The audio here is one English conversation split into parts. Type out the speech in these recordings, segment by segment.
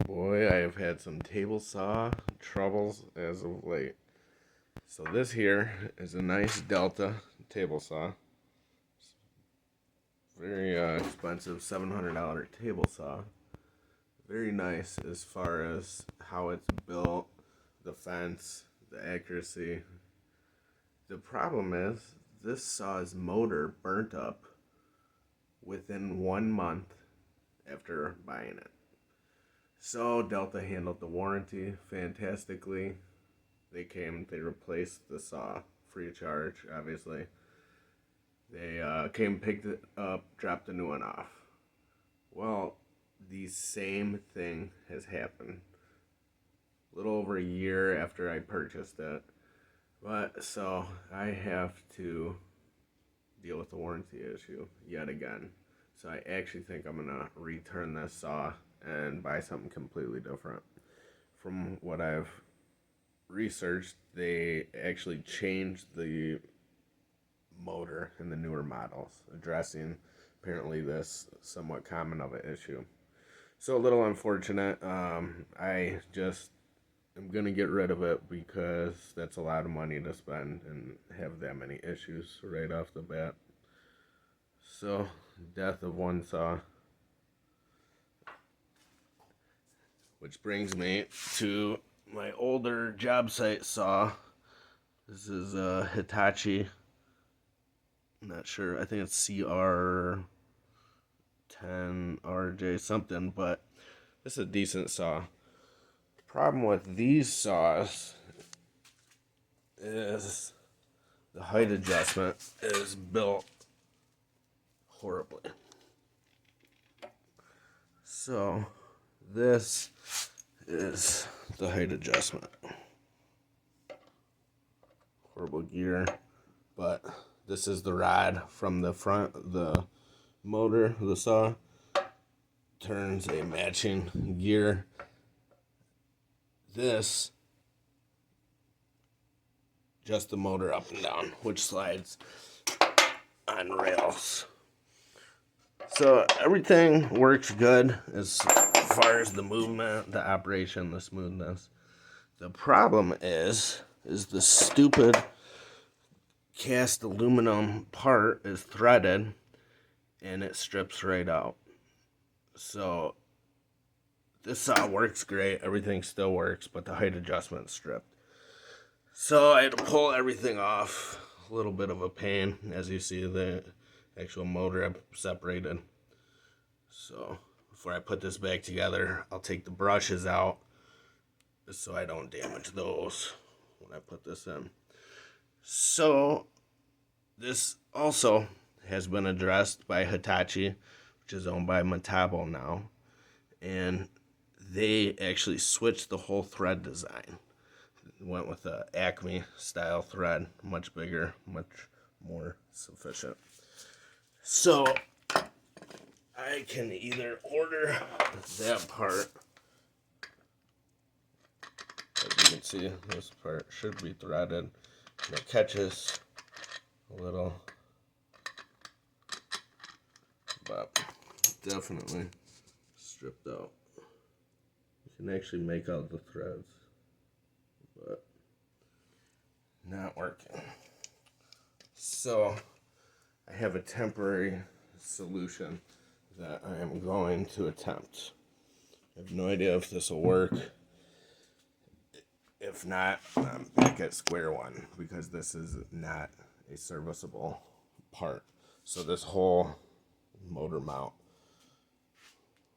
Boy, I have had some table saw troubles as of late. So this here is a nice Delta table saw. Very expensive $700 table saw. Very nice as far as how it's built, the fence, the accuracy. The problem is this saw's motor burnt up within 1 month after buying it. So Delta handled the warranty fantastically. They replaced the saw free of charge, obviously. They came, picked it up, dropped a new one off. Well, the same thing has happened. A little over a year after I purchased it. But so I have to deal with the warranty issue yet again. So I actually think I'm gonna return this saw and buy something completely different. From what I've researched, they actually changed the motor in the newer models, addressing apparently this somewhat common of an issue. So a little unfortunate. I just am gonna get rid of it because that's a lot of money to spend and have that many issues right off the bat. So, death of one saw. Which brings me to my older job site saw. This is a Hitachi. I'm not sure. I think it's CR10RJ something, but this is a decent saw. The problem with these saws is the height adjustment is built horribly. So this is the height adjustment. Horrible gear, but this is the rod from the front, the motor of the saw. Turns a matching gear. This just the motor up and down, which slides on rails. So everything works good as far as the movement, the operation, the smoothness. The problem is the stupid cast aluminum part is threaded and it strips right out. So this saw works great, everything still works, but the height adjustment stripped. So I had to pull everything off. A little bit of a pain, as you see the actual motor separated. So before I put this back together, I'll take the brushes out just so I don't damage those when I put this in. So this also has been addressed by Hitachi, which is owned by Metabo now, and they actually switched the whole thread design. Went with the Acme style thread, much bigger, much more sufficient. So I can either order that part. As you can see, this part should be threaded. And it catches a little, but definitely stripped out. You can actually make out the threads, but not working. So I have a temporary solution that I am going to attempt. I have no idea if this will work. If not, I'm back at square one because this is not a serviceable part. So this whole motor mount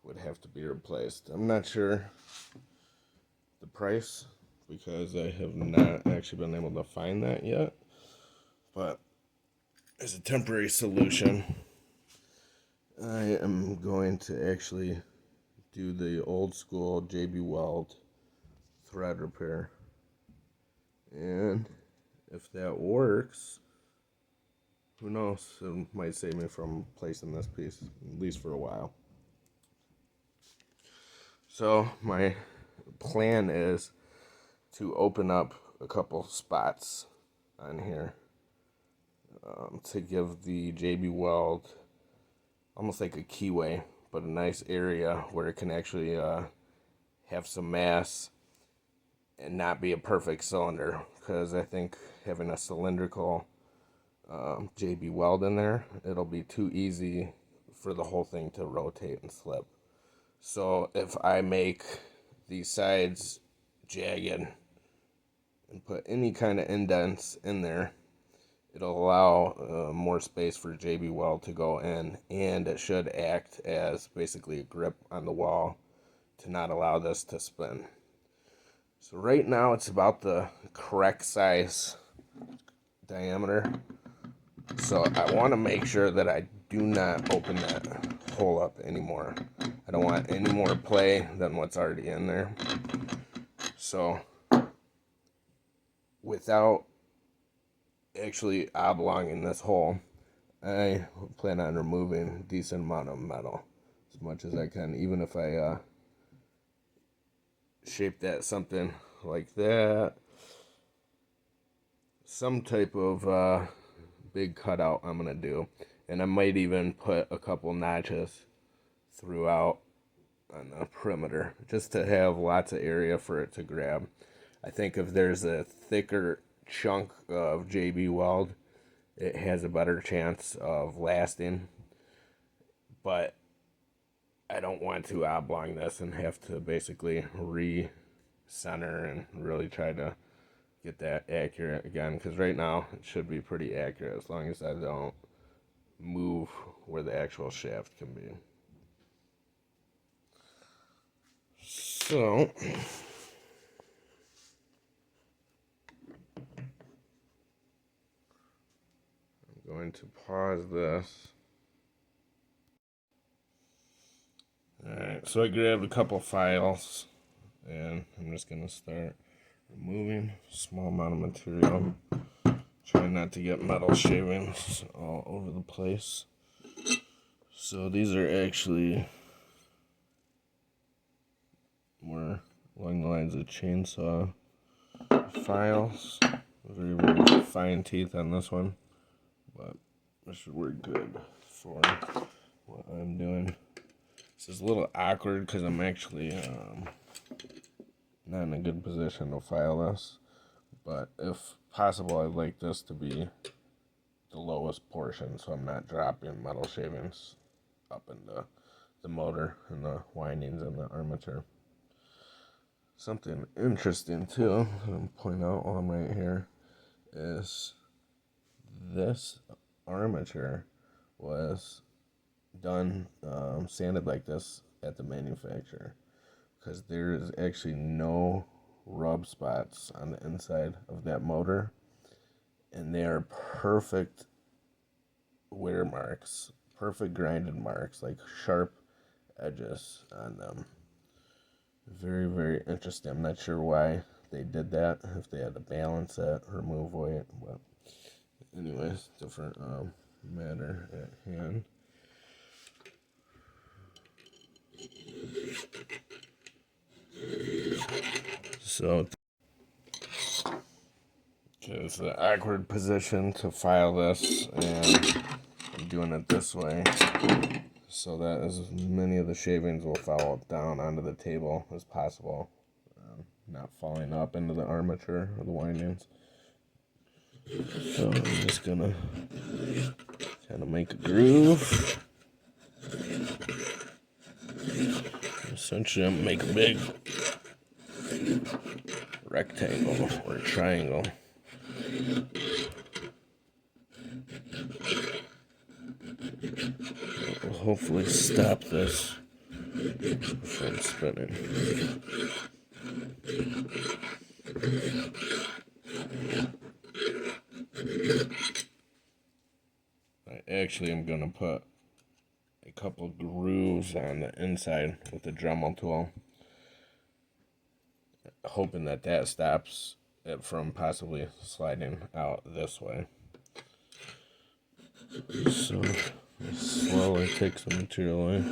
would have to be replaced. I'm not sure the price because I have not actually been able to find that yet. But as a temporary solution, I am going to actually do the old school JB Weld thread repair. And if that works, who knows, it might save me from placing this piece, at least for a while. So my plan is to open up a couple spots on here to give the JB Weld almost like a keyway, but a nice area where it can actually have some mass and not be a perfect cylinder, because I think having a cylindrical JB Weld in there, it'll be too easy for the whole thing to rotate and slip. So if I make these sides jagged and put any kind of indents in there, it'll allow more space for JB Weld to go in, and it should act as basically a grip on the wall to not allow this to spin. So right now it's about the correct size diameter. So I want to make sure that I do not open that hole up anymore. I don't want any more play than what's already in there. So without actually oblonging this hole, I plan on removing a decent amount of metal as much as I can, even if I shape that something like that. Some type of big cutout I'm gonna do, and I might even put a couple notches throughout on the perimeter just to have lots of area for it to grab. I think if there's a thicker chunk of JB Weld, it has a better chance of lasting, but I don't want to oblong this and have to basically re-center and really try to get that accurate again, because right now it should be pretty accurate as long as I don't move where the actual shaft can be. So I'm going to pause this. Alright, so I grabbed a couple files and I'm just going to start removing a small amount of material. Trying not to get metal shavings all over the place. So these are actually more along the lines of chainsaw files. Very, very fine teeth on this one, but this should work good for what I'm doing. This is a little awkward because I'm actually not in a good position to file this, but if possible, I'd like this to be the lowest portion so I'm not dropping metal shavings up into the motor and the windings and the armature. Something interesting too, I'm pointing out while I'm right here, is this armature was done sanded like this at the manufacturer, because there is actually no rub spots on the inside of that motor, and they are perfect wear marks, perfect grinded marks, like sharp edges on them. Very, very interesting. I'm not sure why they did that, if they had to balance it, remove weight, but anyways, different matter at hand. So it's an awkward position to file this, and I'm doing it this way so that as many of the shavings will fall down onto the table as possible, not falling up into the armature or the windings. So I'm just gonna kind of make a groove. Essentially, I'm gonna make a big rectangle or triangle. It will hopefully stop this from spinning. I actually am going to put a couple grooves on the inside with the Dremel tool, hoping that that stops it from possibly sliding out this way. So I'll slowly take some material away.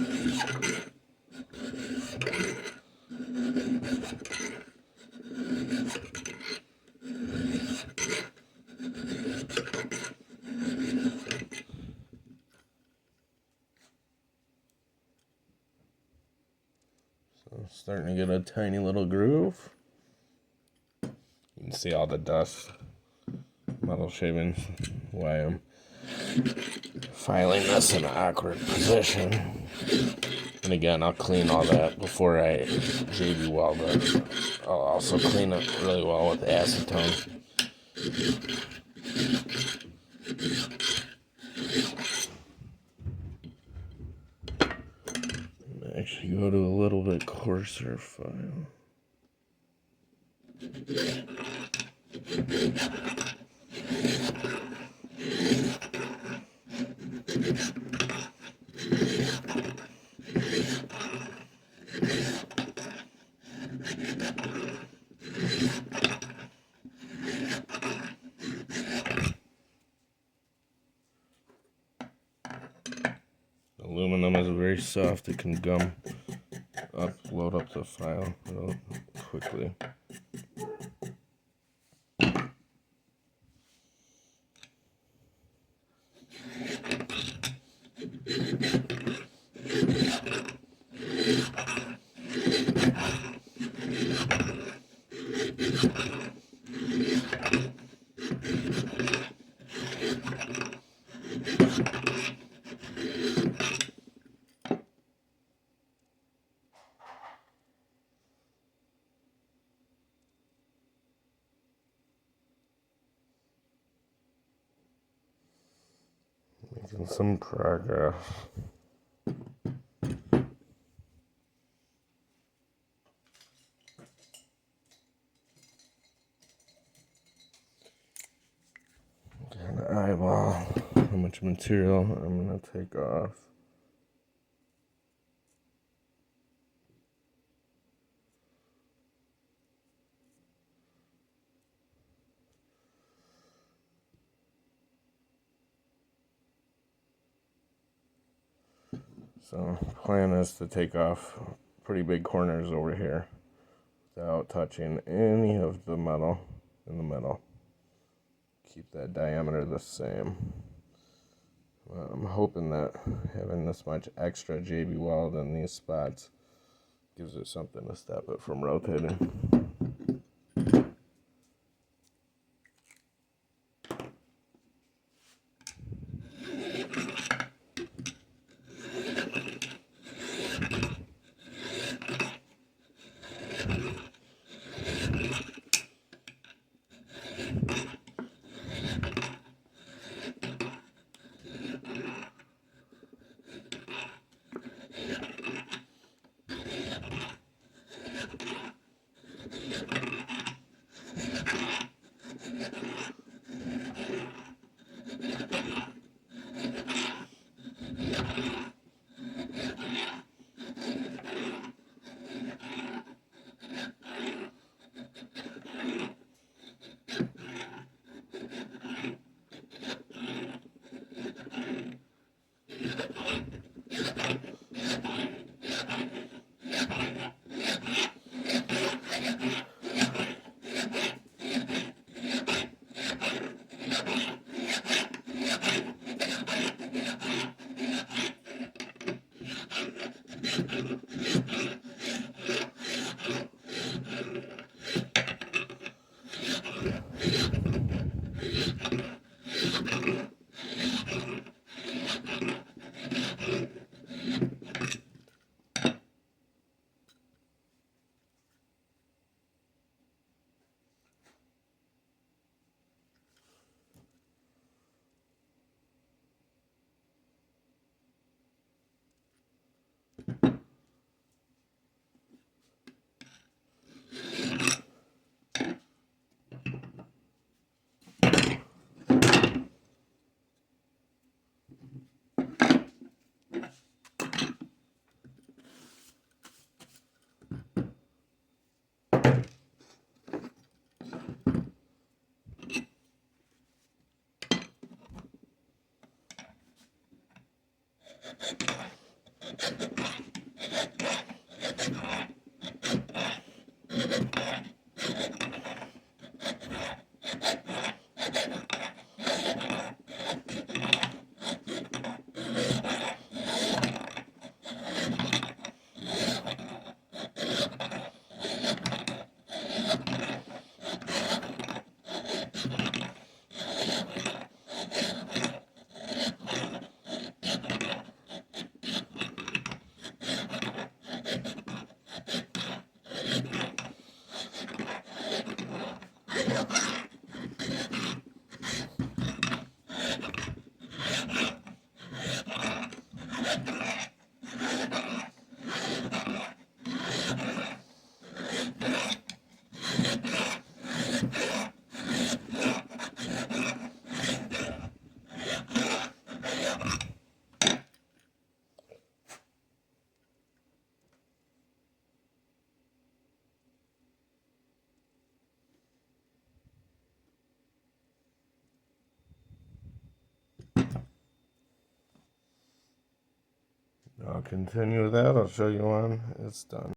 So starting to get a tiny little groove. You can see all the dust, metal shavings, why I'm filing this in an awkward position. And again, I'll clean all that before I JB Weld it. I'll also clean it really well with acetone. Actually go to a little bit coarser file. Aluminum is very soft. It can gum up, load up the file real quickly. Making some progress. Kind of eyeball how much material I'm going to take off. So plan is to take off pretty big corners over here without touching any of the metal in the middle. Keep that diameter the same. I'm hoping that having this much extra JB Weld in these spots gives it something to stop it from rotating. I'll continue that. I'll show you when it's done.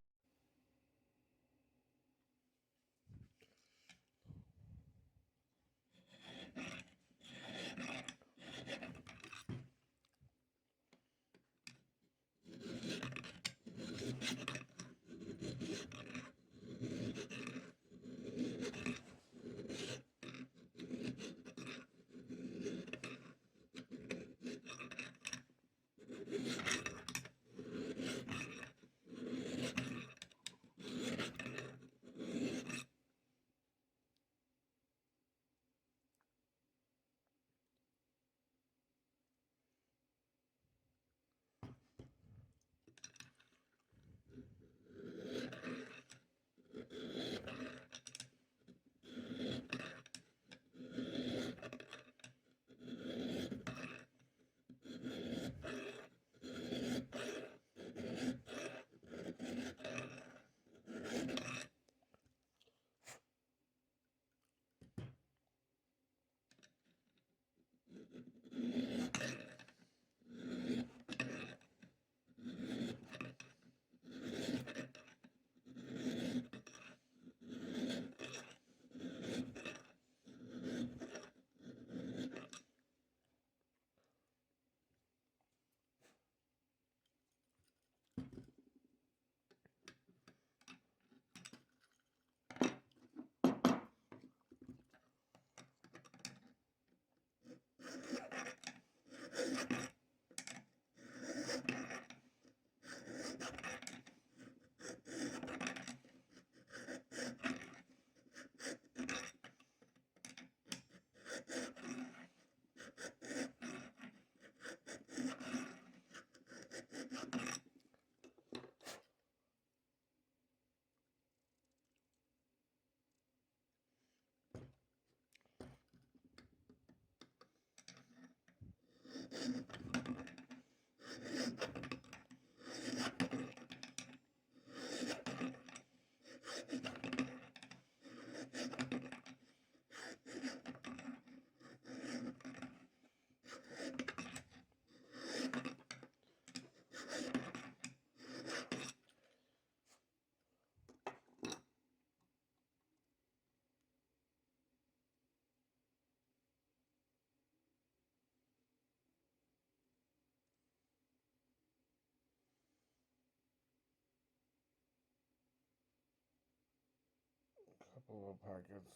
Couple of pockets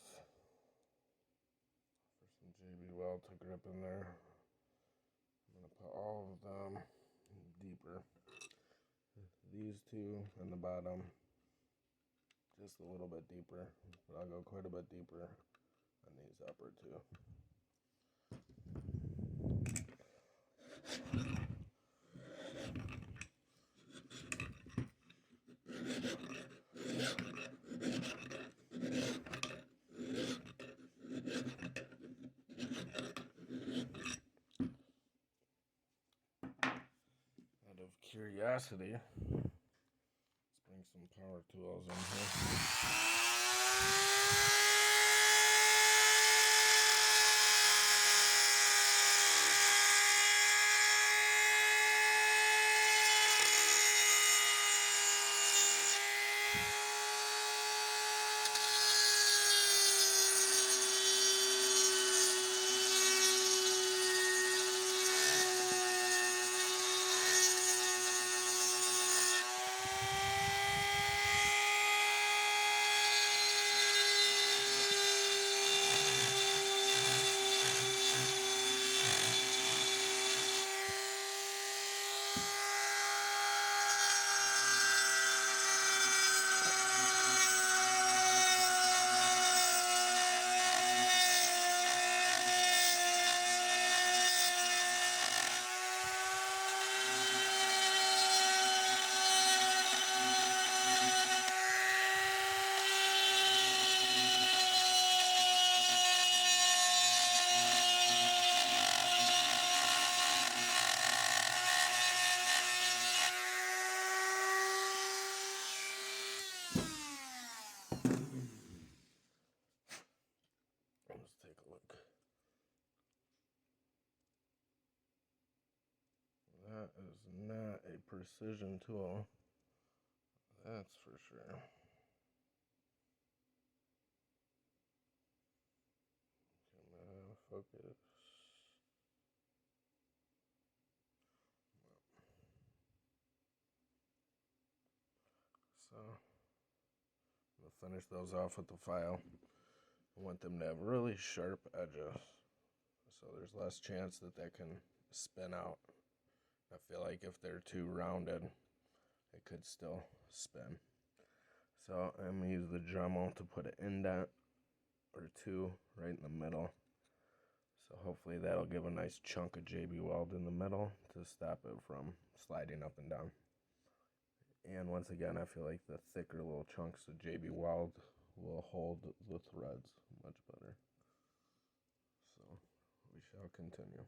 for some JB Weld to grip in there. I'm going to put all of them deeper. These two on the bottom, just a little bit deeper, but I'll go quite a bit deeper on these upper two. Out of curiosity, let's bring some power tools in here. is not a precision tool. That's for sure. Come on, focus. So, I'm going to finish those off with the file. I want them to have really sharp edges, so there's less chance that they can spin out. I feel like if they're too rounded, it could still spin. So I'm going to use the Dremel to put an indent or two right in the middle. So hopefully that'll give a nice chunk of JB Weld in the middle to stop it from sliding up and down. And once again, I feel like the thicker little chunks of JB Weld will hold the threads much better. So we shall continue.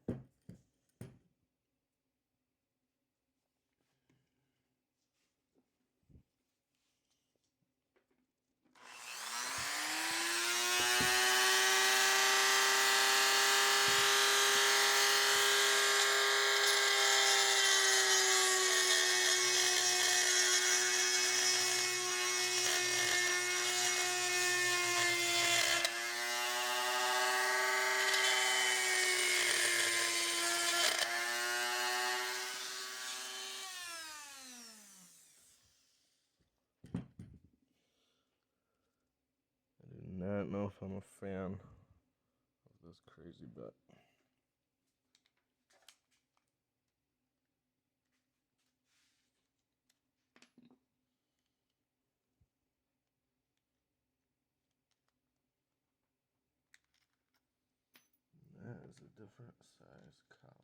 I do not know if I'm a fan of this crazy bit. That is a different size collet.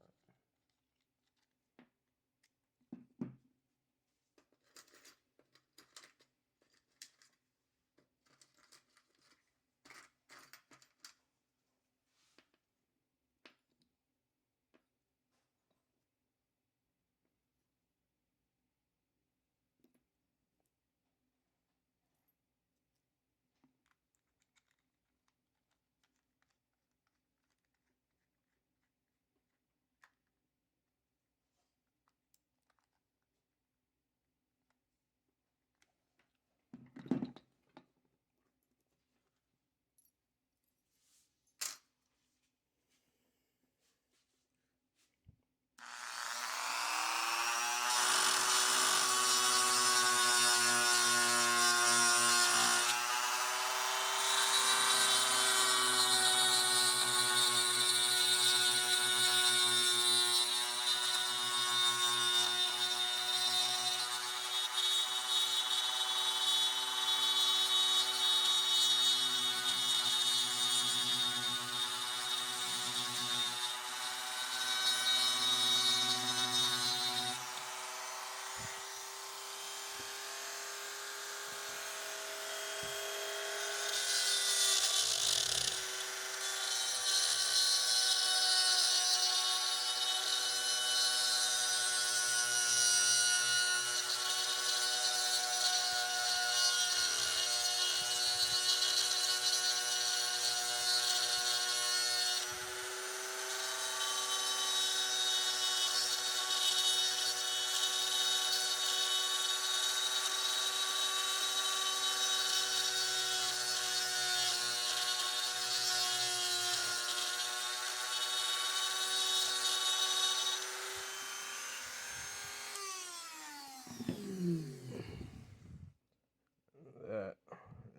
That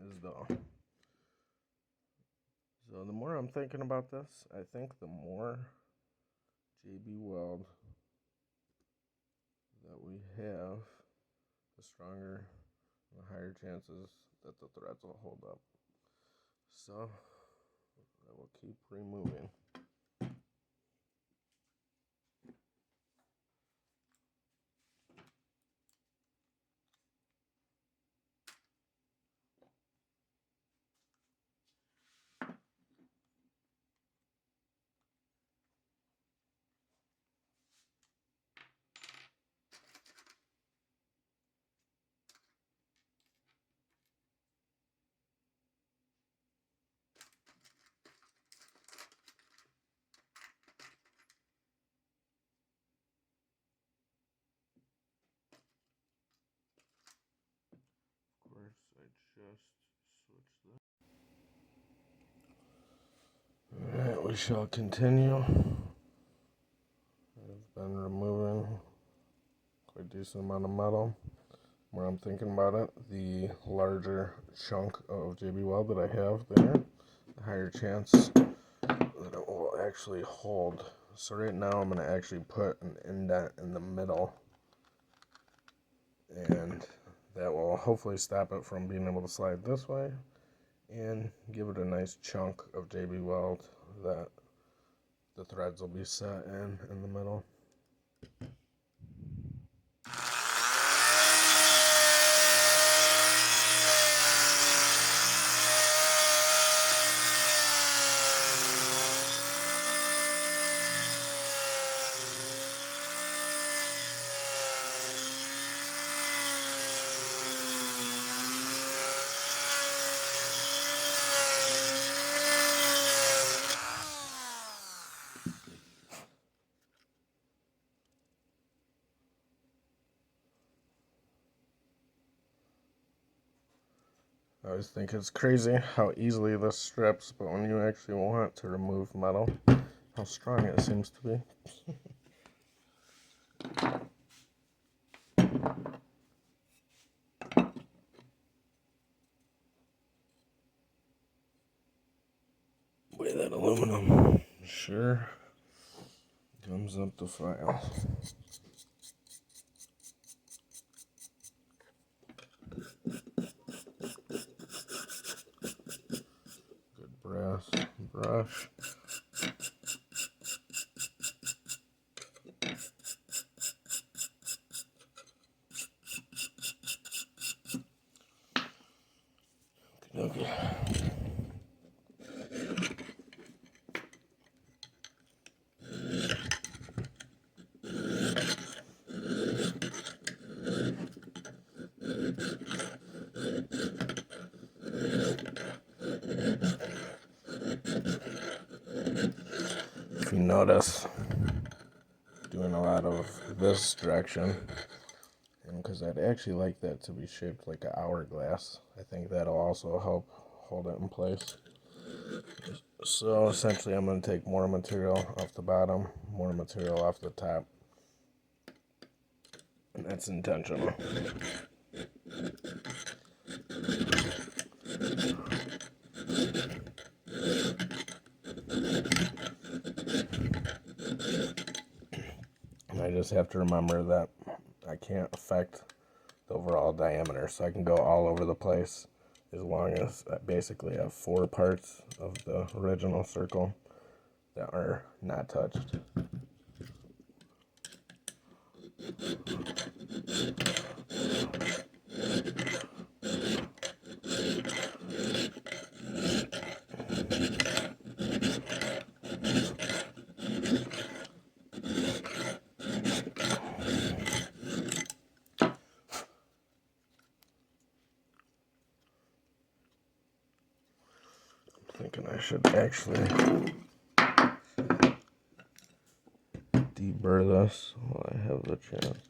is dull. So the more I'm thinking about this, I think the more JB Weld that we have, the stronger, the higher chances that the threads will hold up. So I will keep removing. just switch that. Alright, we shall continue. I've been removing quite a decent amount of metal. Where I'm thinking about it, the larger chunk of JB Weld that I have there, the higher chance that it will actually hold. So right now I'm going to actually put an indent in the middle, and that will hopefully stop it from being able to slide this way and give it a nice chunk of JB Weld that the threads will be set in the middle. I always think it's crazy how easily this strips, but when you actually want to remove metal, how strong it seems to be. Boy, that aluminum sure gums up the file. Good brass brush. Okay. If you notice, doing a lot of this direction, and because I'd actually like that to be shaped like an hourglass, I think that'll also help hold it in place. So essentially I'm going to take more material off the bottom, more material off the top, and that's intentional. And I just have to remember that I can't affect the overall diameter, so I can go all over the place as long as I basically have 4 parts of the original circle that are not touched. Thinking I should actually deburr this while I have the chance.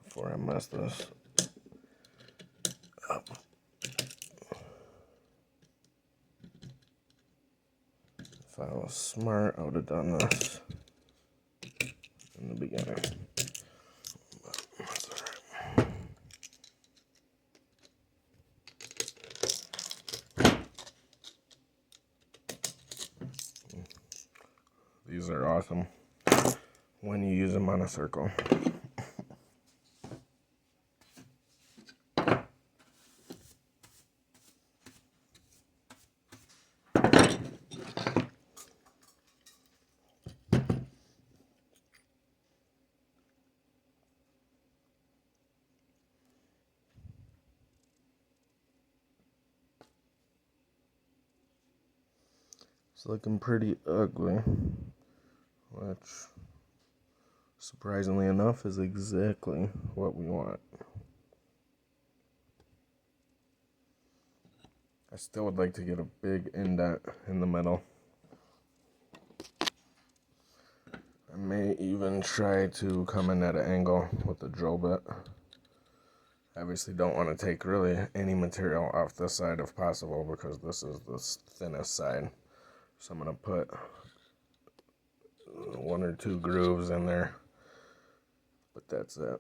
Before I mess this up. If I was smart, I would have done this in the beginning. But that's alright. These are awesome when you use them on a circle. It's looking pretty ugly, which, surprisingly enough, is exactly what we want. I still would like to get a big indent in the middle. I may even try to come in at an angle with the drill bit. Obviously don't want to take really any material off this side if possible, because this is the thinnest side. So I'm going to put 1 or 2 grooves in there, but that's it.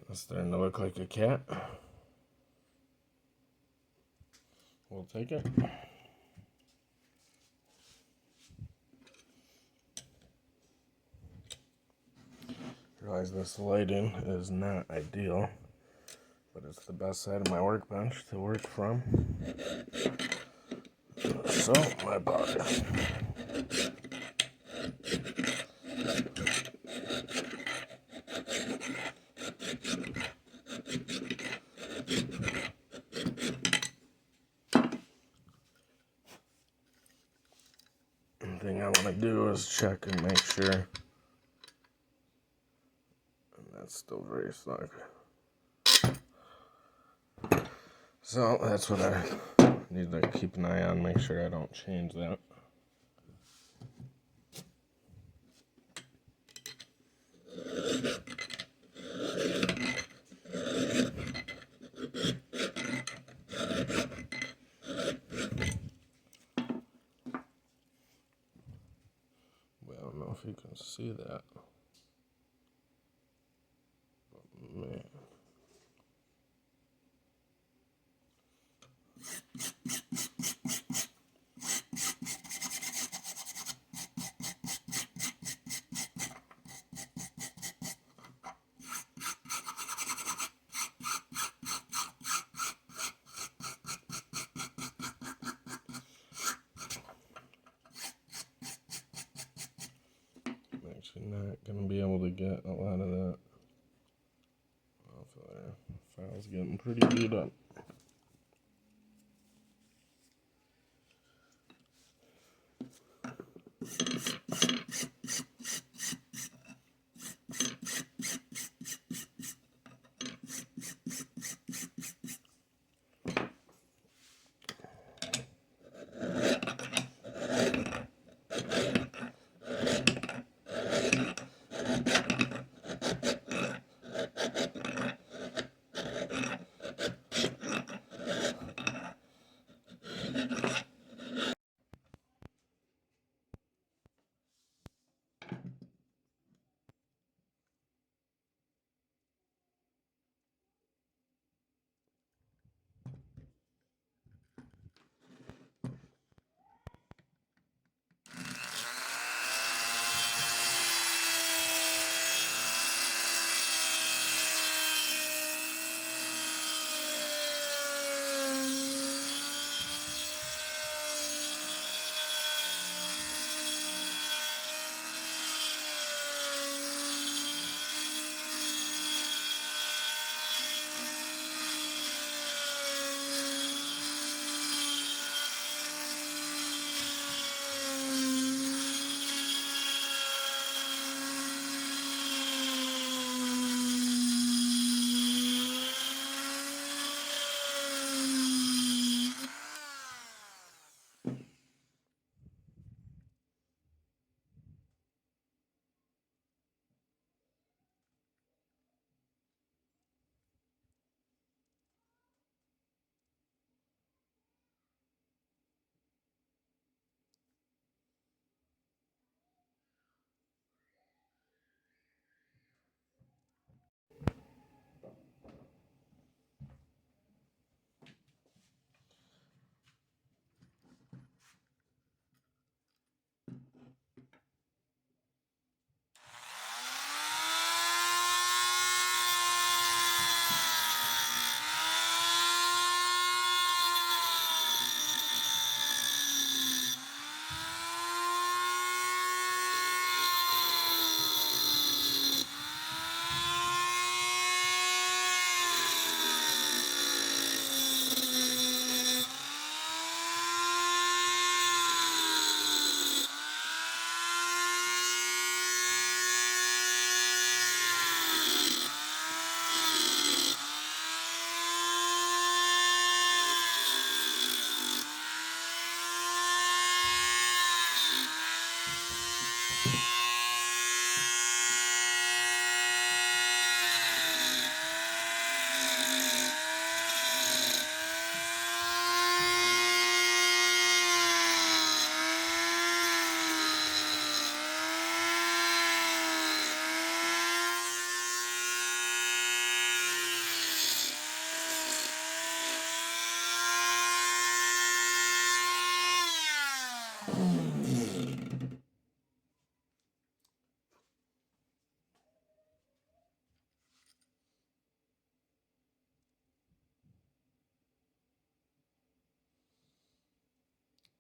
It's starting to look like a cat. We'll take it. Realize this lighting is not ideal, but it's the best side of my workbench to work from. So, my body. The thing I want to do is check and make sure. And that's still very snug. So that's what I need to keep an eye on, make sure I don't change that. Well, I don't know if you can see that. But man. Actually not going to be able to get a lot of that off of there. The file's getting pretty beat up.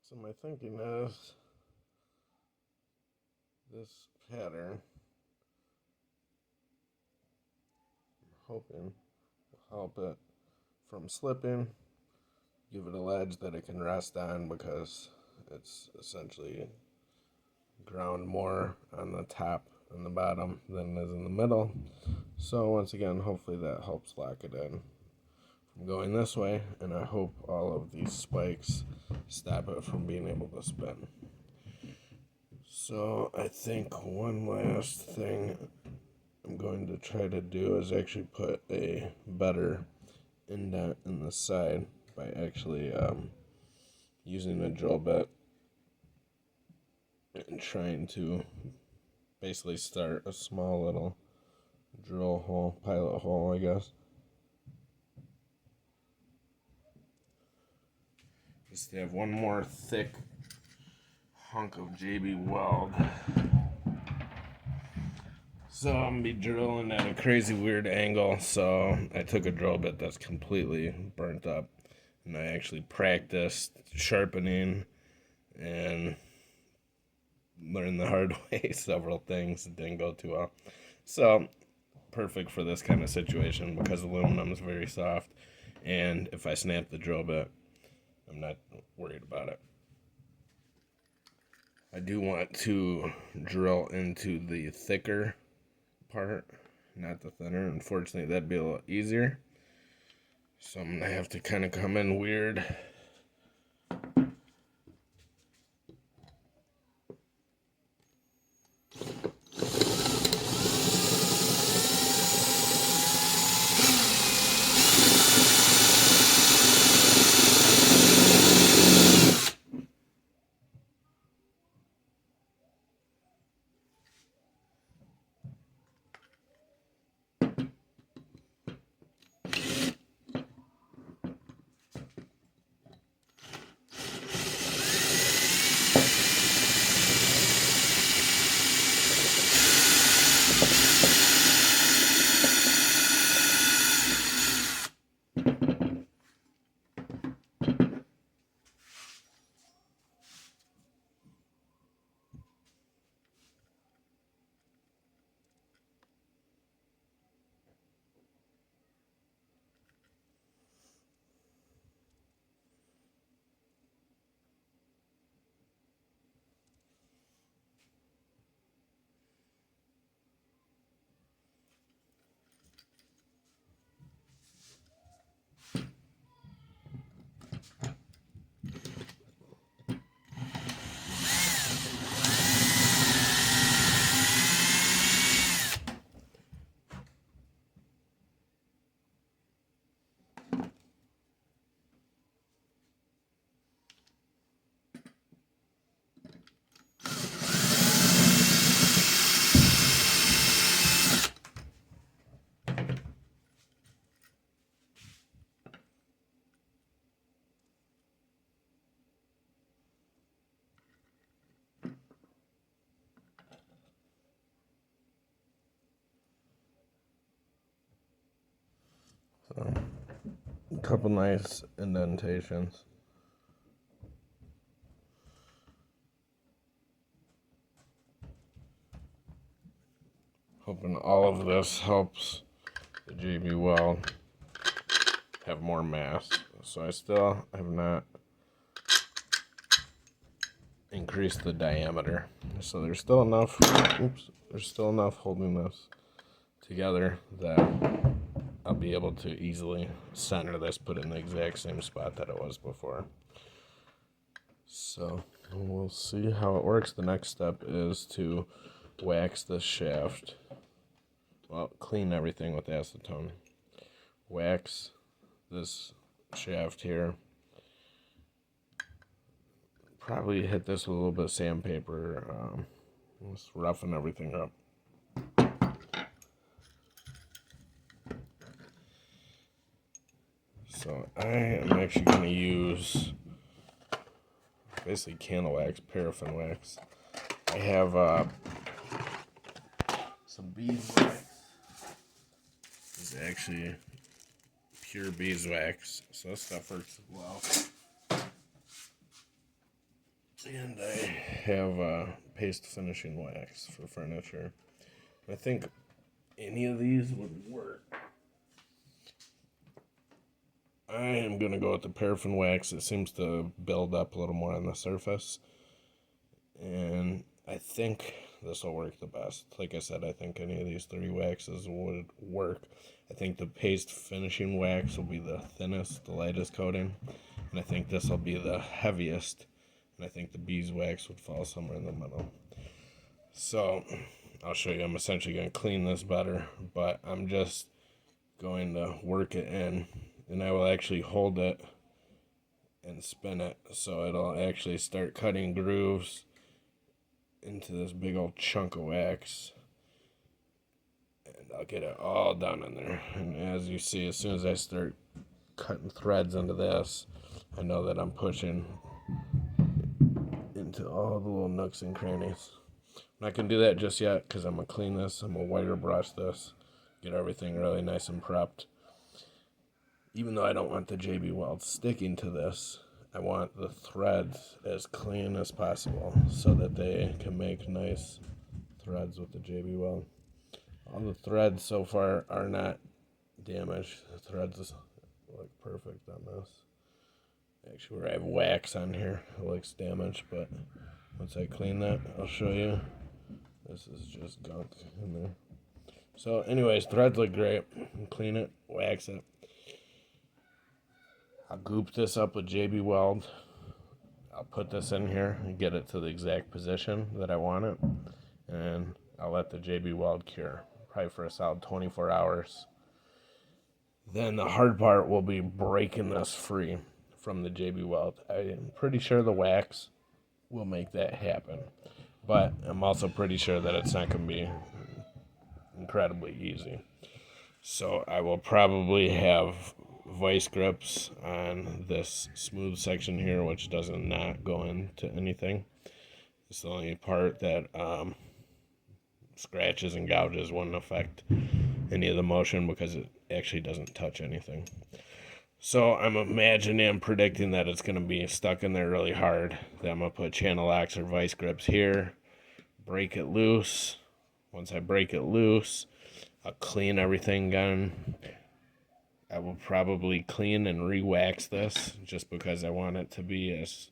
So my thinking is this pattern, I'm hoping will help it from slipping, give it a ledge that it can rest on because it's essentially ground more on the top and the bottom than it is in the middle. So once again, hopefully that helps lock it in from going this way, and I hope all of these spikes stop it from being able to spin. So I think one last thing I'm going to try to do is actually put a better indent in the side by actually using a drill bit and trying to basically start a small little drill hole, pilot hole, I guess. Just to have one more thick hunk of JB Weld. So I'm gonna be drilling at a crazy weird angle, so I took a drill bit that's completely burnt up, and I actually practiced sharpening and learned the hard way several things. It didn't go too well. So perfect for this kind of situation because aluminum is very soft, and if I snap the drill bit, I'm not worried about it. I do want to drill into the thicker part, not the thinner. Unfortunately, that'd be a little easier. So I'm gonna have to kind of come in weird. So, a couple nice indentations. Hoping all of this helps the JB Weld have more mass. So I still have not increased the diameter. So there's still enough, there's still enough holding this together that I'll be able to easily center this, put it in the exact same spot that it was before. So we'll see how it works. The next step is to wax this shaft. Well, clean everything with acetone. Wax this shaft here. Probably hit this with a little bit of sandpaper. Just roughen everything up. So I am actually going to use basically candle wax, paraffin wax. I have some beeswax. This is actually pure beeswax, so this stuff works well. And I have paste finishing wax for furniture. I think any of these would work. I am going to go with the paraffin wax. It seems to build up a little more on the surface. And I think this will work the best. Like I said, I think any of these 3 waxes would work. I think the paste finishing wax will be the thinnest, the lightest coating. And I think this will be the heaviest. And I think the beeswax would fall somewhere in the middle. So I'll show you. I'm essentially going to clean this better, but I'm just going to work it in, and I will actually hold it and spin it so it'll actually start cutting grooves into this big old chunk of wax, and I'll get it all done in there. And as you see, as soon as I start cutting threads into this, I know that I'm pushing into all the little nooks and crannies. I'm not going to do that just yet because I'm going to clean this. I'm going to wire brush this, get everything really nice and prepped. Even though I don't want the JB Weld sticking to this, I want the threads as clean as possible so that they can make nice threads with the JB Weld. All the threads so far are not damaged. The threads look perfect on this. Actually, where I have wax on here, it looks damaged, but once I clean that, I'll show you. This is just gunk in there. So anyways, threads look great. Clean it, wax it. I'll goop this up with JB Weld. I'll put this in here and get it to the exact position that I want it. And I'll let the JB Weld cure, probably for a solid 24 hours. Then the hard part will be breaking this free from the JB Weld. I'm pretty sure the wax will make that happen. But I'm also pretty sure that it's not going to be incredibly easy. So I will probably have vice grips on this smooth section here, which does not go into anything. It's the only part that scratches and gouges wouldn't affect any of the motion because it actually doesn't touch anything. So I'm imagining and predicting that it's going to be stuck in there really hard. Then I'm going to put channel locks or vice grips here, break it loose. Once I break it loose, I'll clean everything again. I will probably clean and re-wax this just because I want it to be as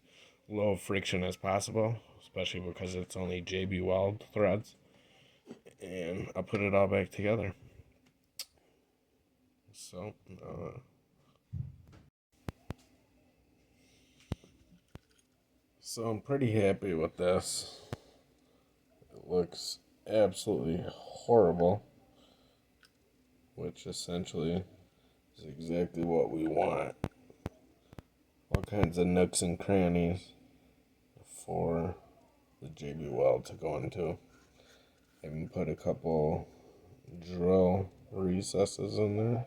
low friction as possible, especially because it's only JB Weld threads. And I'll put it all back together. So I'm pretty happy with this. It looks absolutely horrible, which essentially is exactly what we want. All kinds of nooks and crannies for the JB Weld to go into. I even put a couple drill recesses in there.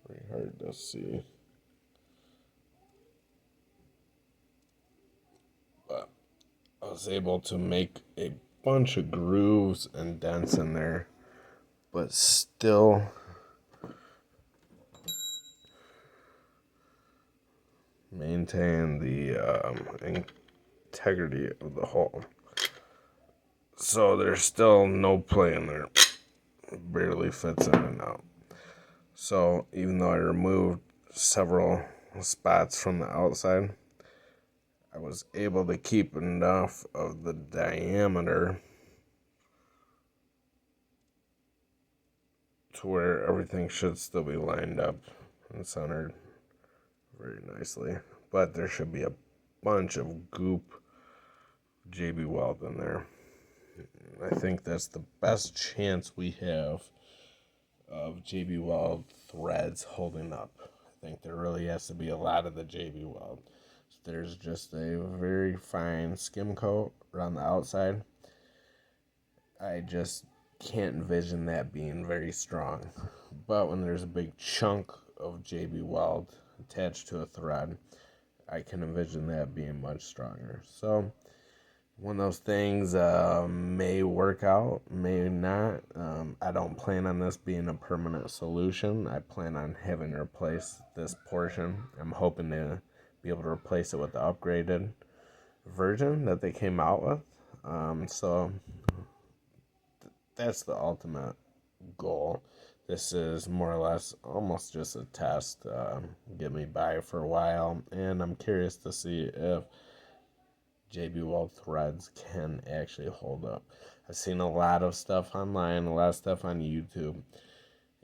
Very hard to see. But I was able to make a bunch of grooves and dents in there, but still maintain the integrity of the hole. So there's still no play in there. It barely fits in and out. So even though I removed several spots from the outside, I was able to keep enough of the diameter to where everything should still be lined up and centered very nicely. But there should be a bunch of goop JB Weld in there. I think that's the best chance we have of JB Weld threads holding up. I think there really has to be a lot of the JB Weld. There's just a very fine skim coat around the outside. I just can't envision that being very strong. But when there's a big chunk of JB Weld attached to a thread, I can envision that being much stronger. So one of those things may work out, may not. I don't plan on this being a permanent solution. I plan on having to replace this portion. I'm hoping to be able to replace it with the upgraded version that they came out with. So that's the ultimate goal. This is more or less almost just a test, get me by for a while, and I'm curious to see if JB Weld threads can actually hold up. I've seen a lot of stuff online, a lot of stuff on YouTube,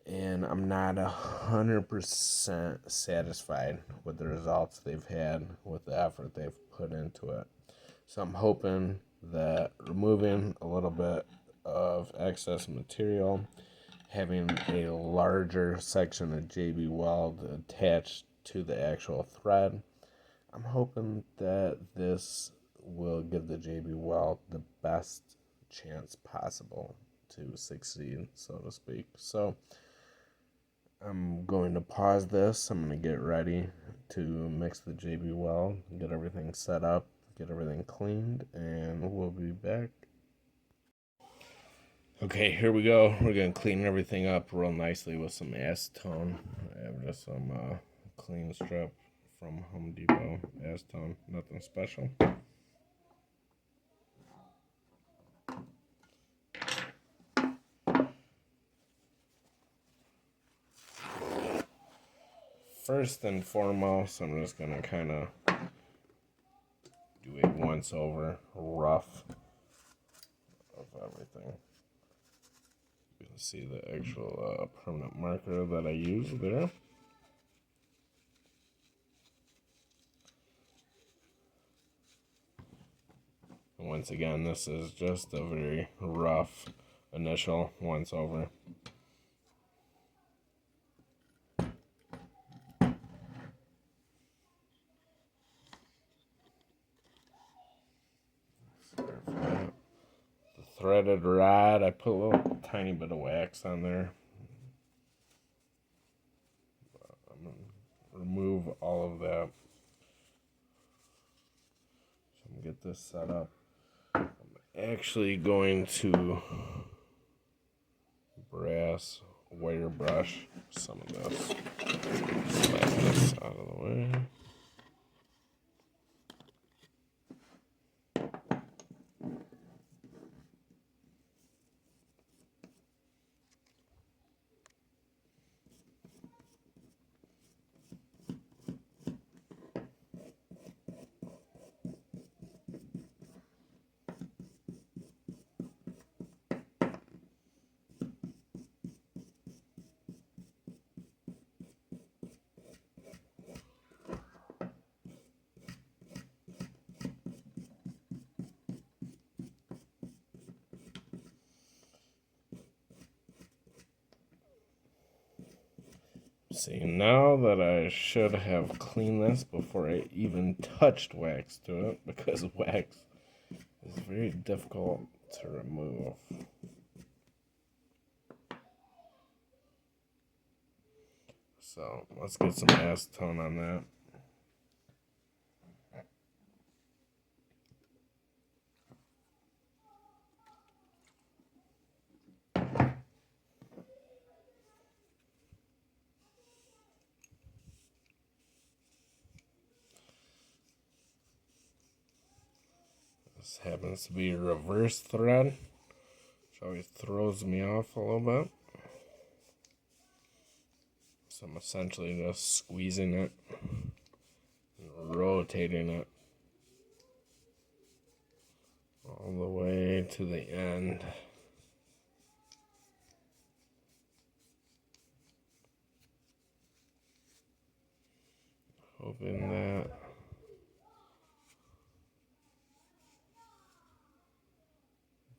and I'm not 100% satisfied with the results they've had with the effort they've put into it. So I'm hoping that removing a little bit of excess material, having a larger section of JB Weld attached to the actual thread, I'm hoping that this will give the JB Weld the best chance possible to succeed, so to speak. So I'm going to pause this. I'm going to get ready to mix the JB Weld, get everything set up, get everything cleaned, and we'll be back. Okay, here we go. We're going to clean everything up real nicely with some acetone. I have just some clean strip from Home Depot. Acetone, nothing special. First and foremost, I'm just going to kind of do a once over rough of everything. You can see the actual permanent marker that I use there. And once again, this is just a very rough initial once over. Threaded rod, I put a little tiny bit of wax on there. I'm going to remove all of that. So I'm going to get this set up. I'm actually going to brass wire brush some of this. Slap this out of the way. See, now that I should have cleaned this before I even touched wax to it, because wax is very difficult to remove. So let's get some acetone on that. This happens to be a reverse thread, which always throws me off a little bit. So I'm essentially just squeezing it and rotating it all the way to the end. Hoping that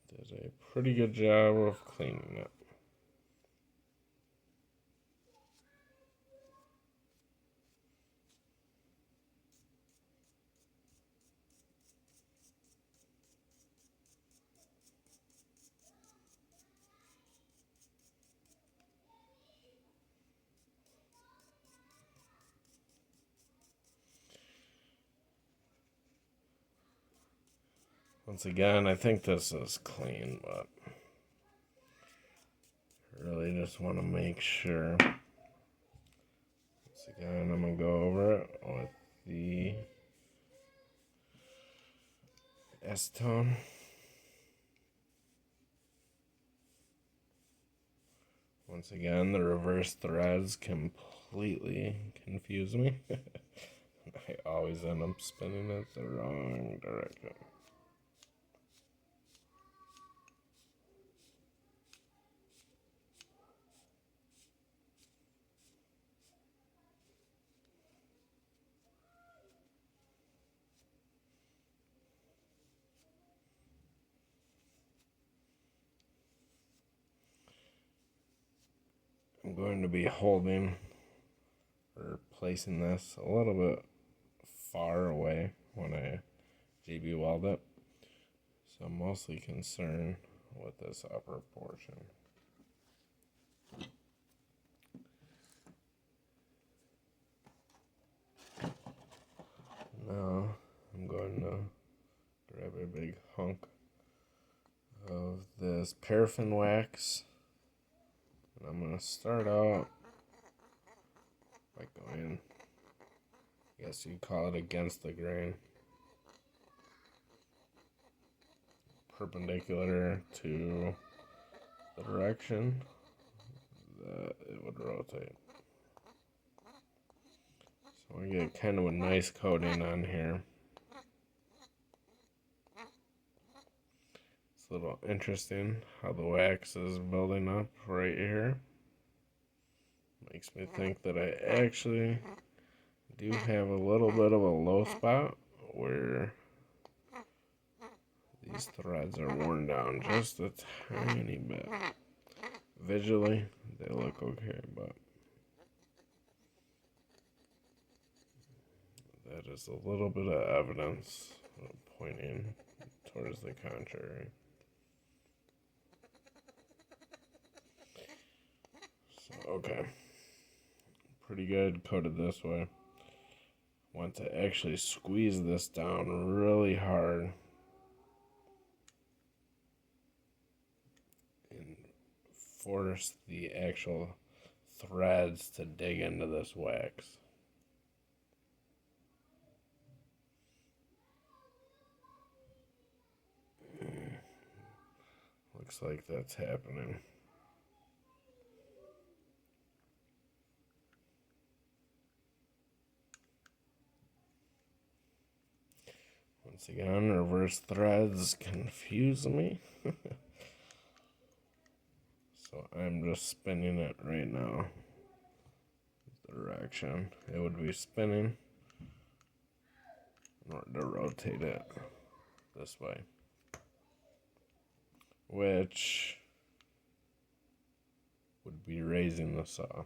did a pretty good job of cleaning it. Once again, I think this is clean, but I really just want to make sure. Once again, I'm going to go over it with the acetone. Once again, the reverse threads completely confuse me. I always end up spinning it the wrong direction. I'm going to be holding or placing this a little bit far away when I JB Weld it. So I'm mostly concerned with this upper portion. Now I'm going to grab a big hunk of this paraffin wax. And I'm going to start out by going, I guess you'd call it against the grain, perpendicular to the direction that it would rotate. So I get kind of a nice coating on here. It's a little interesting how the wax is building up right here. Makes me think that I actually do have a little bit of a low spot where these threads are worn down just a tiny bit. Visually, they look okay, but that is a little bit of evidence pointing towards the contrary. So, okay. Pretty good coated this way. Want to actually squeeze this down really hard and force the actual threads to dig into this wax. Looks like that's happening. Once again, reverse threads confuse me. So I'm just spinning it right now. Direction it would be spinning in order to rotate it this way, which would be raising the saw.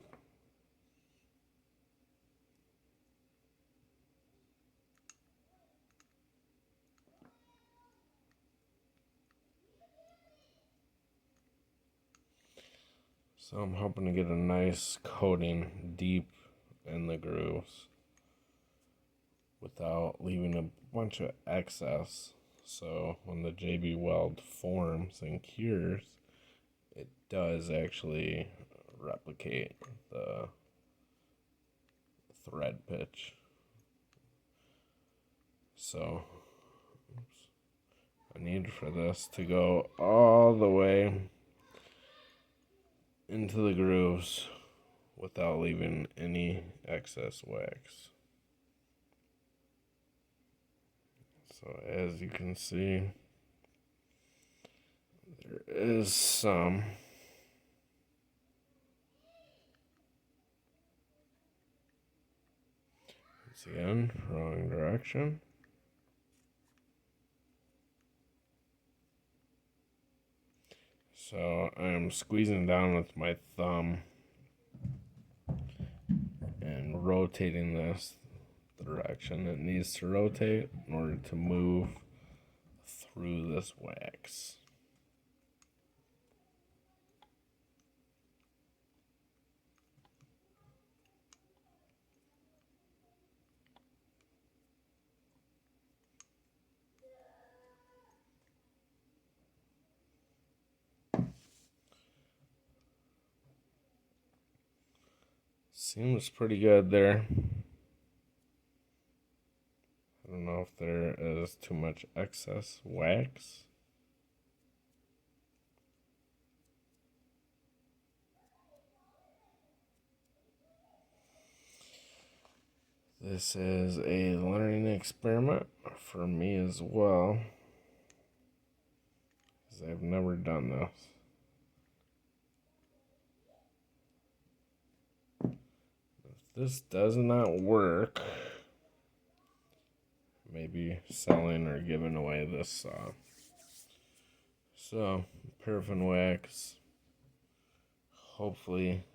So I'm hoping to get a nice coating deep in the grooves without leaving a bunch of excess. So when the JB Weld forms and cures, it does actually replicate the thread pitch. So I need for this to go all the way into the grooves without leaving any excess wax. So as you can see, there is some. Once again, wrong direction. So I'm squeezing down with my thumb and rotating this the direction it needs to rotate in order to move through this wax. Seems pretty good there. I don't know if there is too much excess wax. This is a learning experiment for me as well, because I've never done this. If this does not work, maybe selling or giving away this saw. So, paraffin wax. Hopefully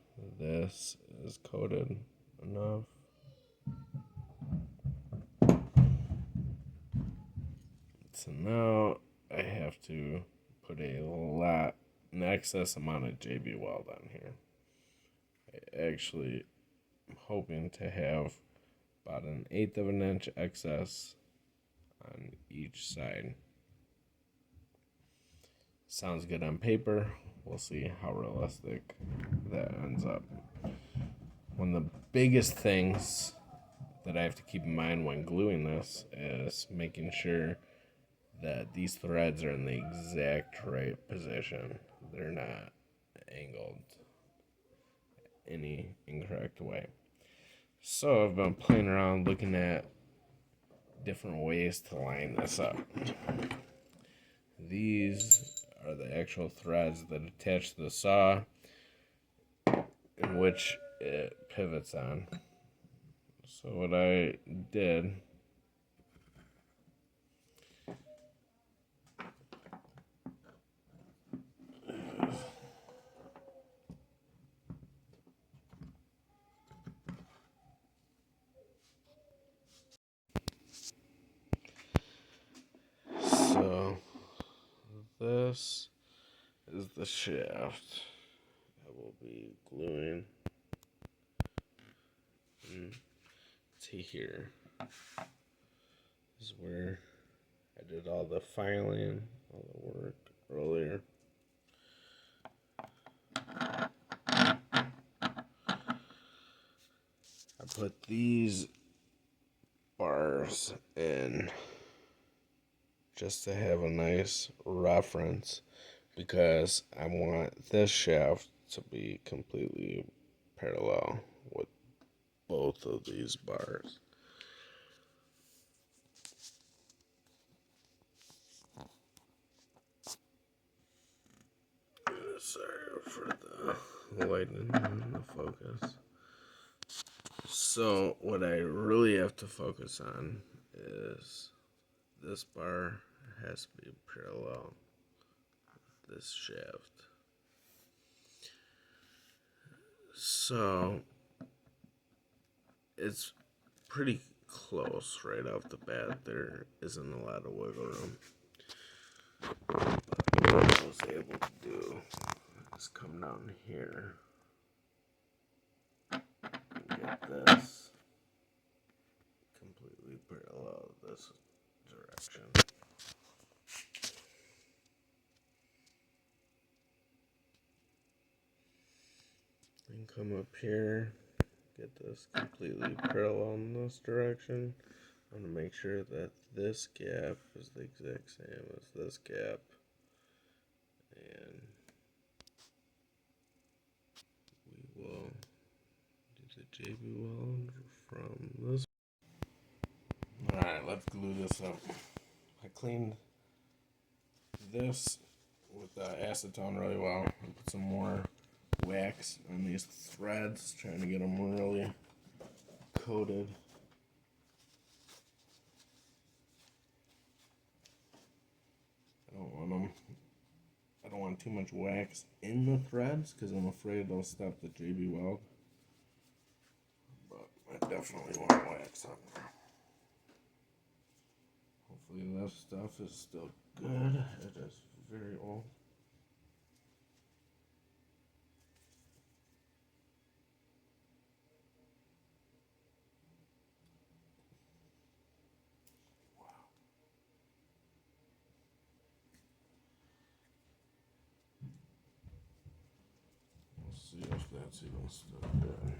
this is coated enough. So now I have to put an excess amount of JB Weld on here. I actually am hoping to have about 1/8 of an inch excess on each side. Sounds good on paper. We'll see how realistic that ends up. One of the biggest things that I have to keep in mind when gluing this is making sure that these threads are in the exact right position. They're not angled any incorrect way. So I've been playing around looking at different ways to line this up. These are the actual threads that attach to the saw in which it pivots on. So what I did this is the shaft I will be gluing to here. This is where I did all the filing, all the work earlier. I put these bars in just to have a nice reference, because I want this shaft to be completely parallel with both of these bars. Sorry for the lighting and the focus. So what I really have to focus on is this bar has to be parallel with this shaft. So it's pretty close right off the bat. There isn't a lot of wiggle room. But what I was able to do is come down here and get this completely parallel this direction. And come up here, get this completely parallel in this direction. I'm going to make sure that this gap is the exact same as this gap. And we will do the JB Weld from this. Alright, let's glue this up. I cleaned this with acetone really well. I put some more wax on these threads, trying to get them really coated. I don't want too much wax in the threads because I'm afraid they'll stop the JB Weld. But I definitely want wax on there. Hopefully this stuff is still good. It is very old. See if that's even still good.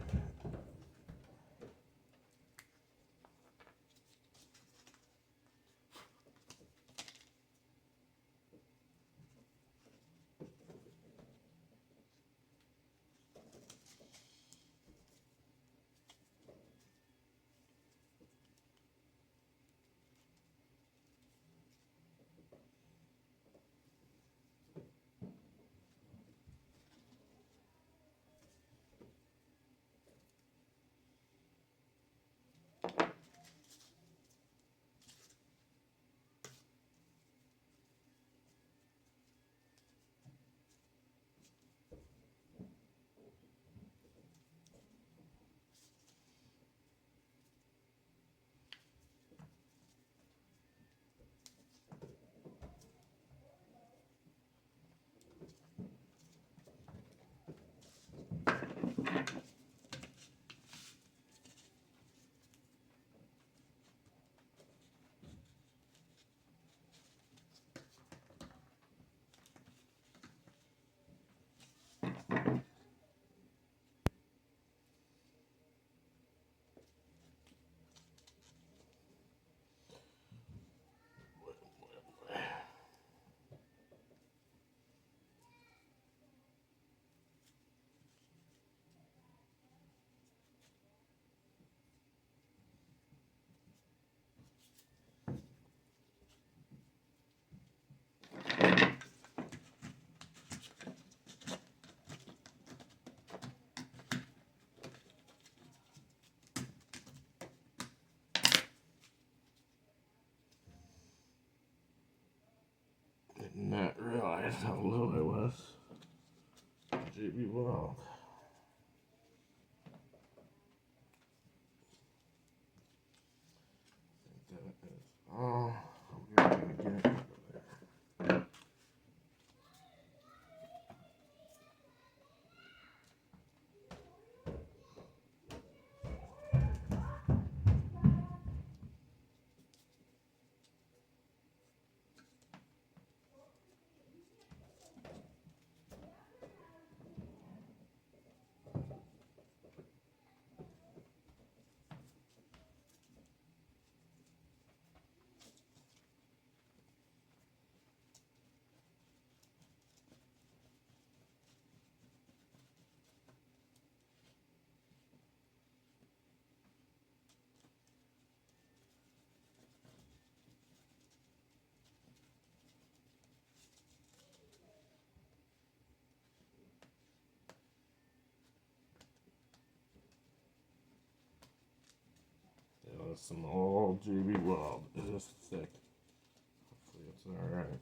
guys how low I was. JB Weld. That is all we're gonna get out of there. That was some old JB Weld. It is thick. Hopefully it's alright.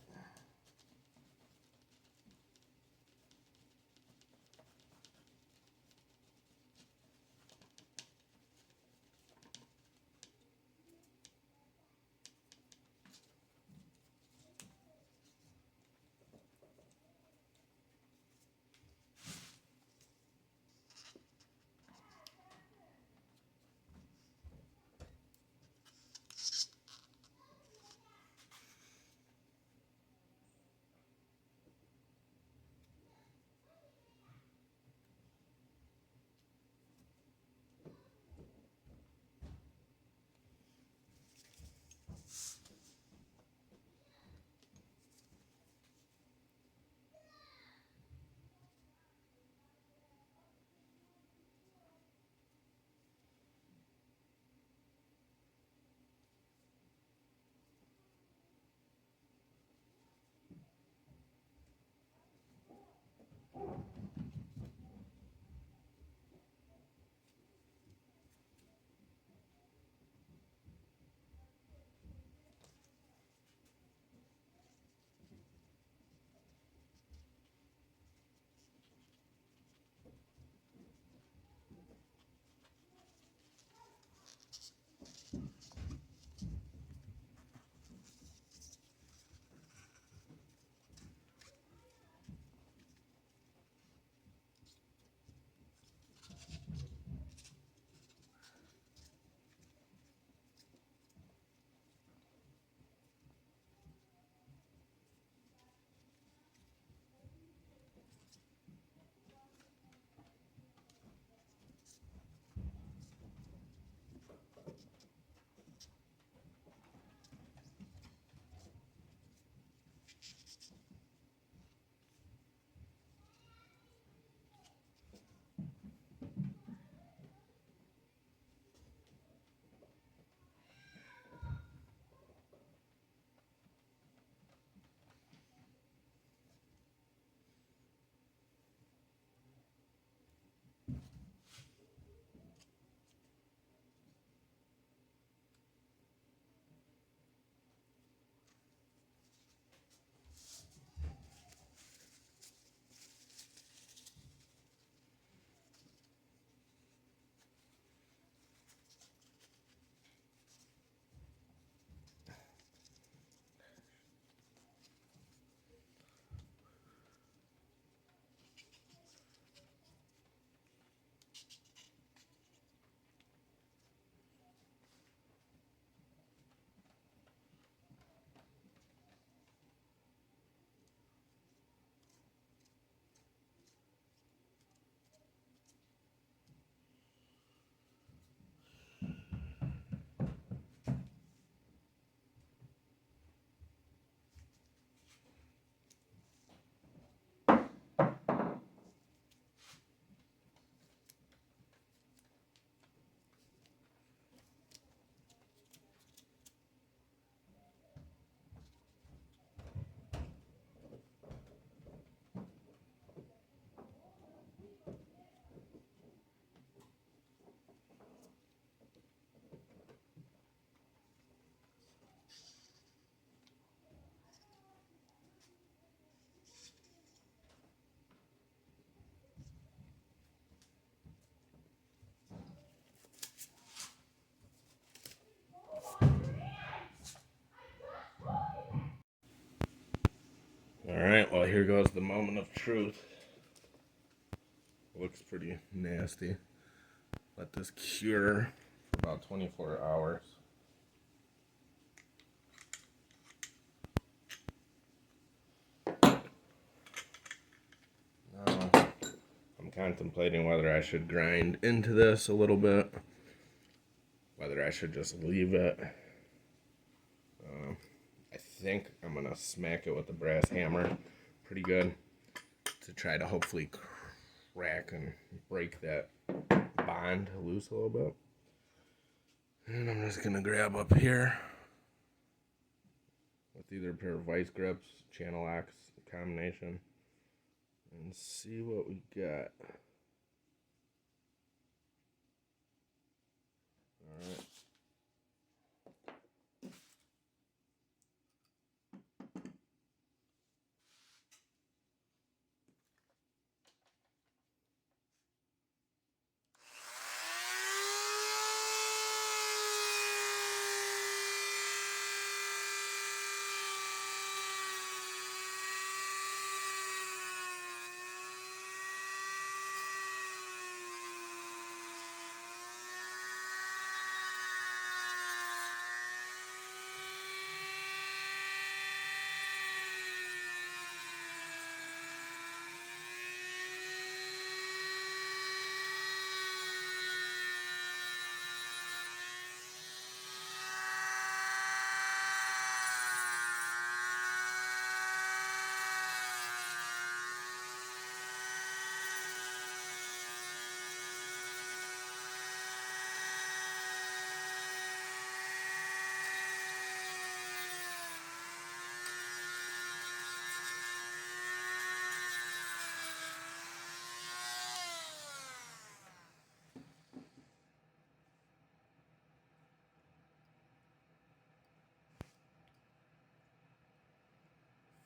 here goes the moment of truth. Looks pretty nasty. Let this cure for about 24 hours. Now, I'm contemplating whether I should grind into this a little bit, whether I should just leave it. I think I'm going to smack it with the brass hammer pretty good to try to hopefully crack and break that bond loose a little bit. And I'm just going to grab up here with either a pair of vice grips, channel locks combination, and see what we got. Alright.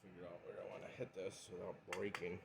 Figure out where I want to hit this without breaking.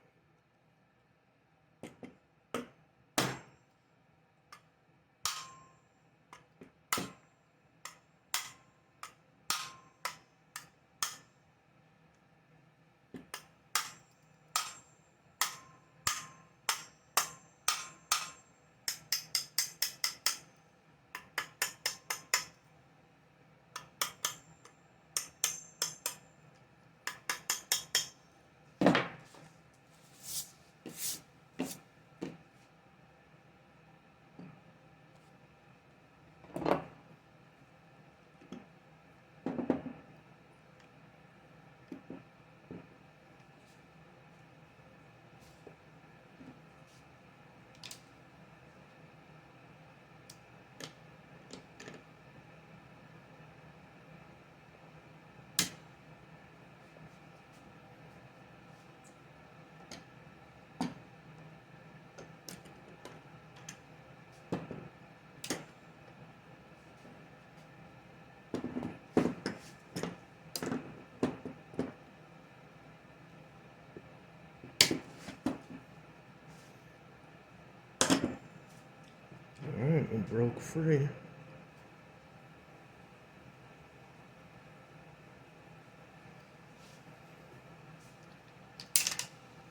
Alright, it broke free.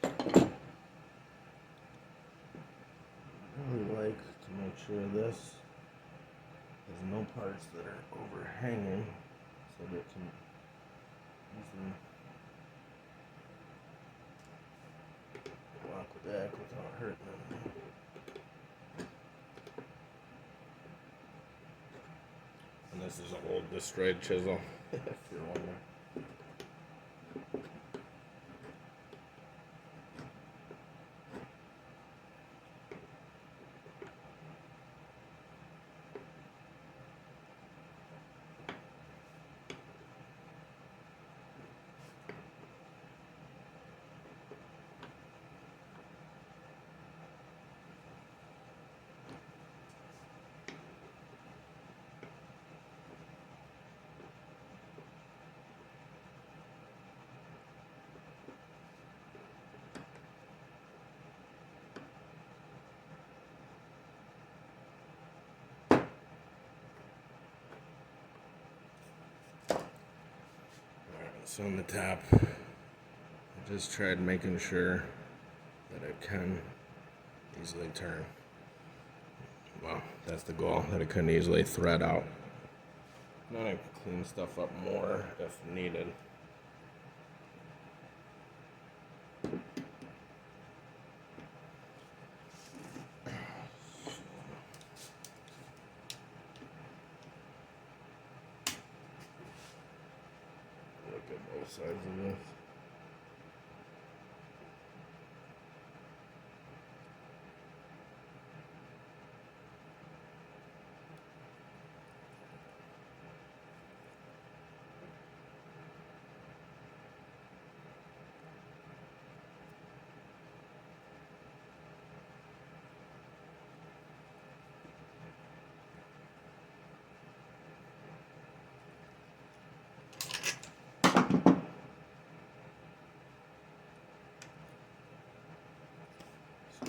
I really like to make sure this has no parts that are overhanging so that it can easily walk back without hurting anything. And this is an old destroyed chisel, if you're wondering. So on the top, Just tried making sure that it can easily turn. Well, that's the goal, that it couldn't easily thread out. Then I can clean stuff up more if needed. Look at both sides of this.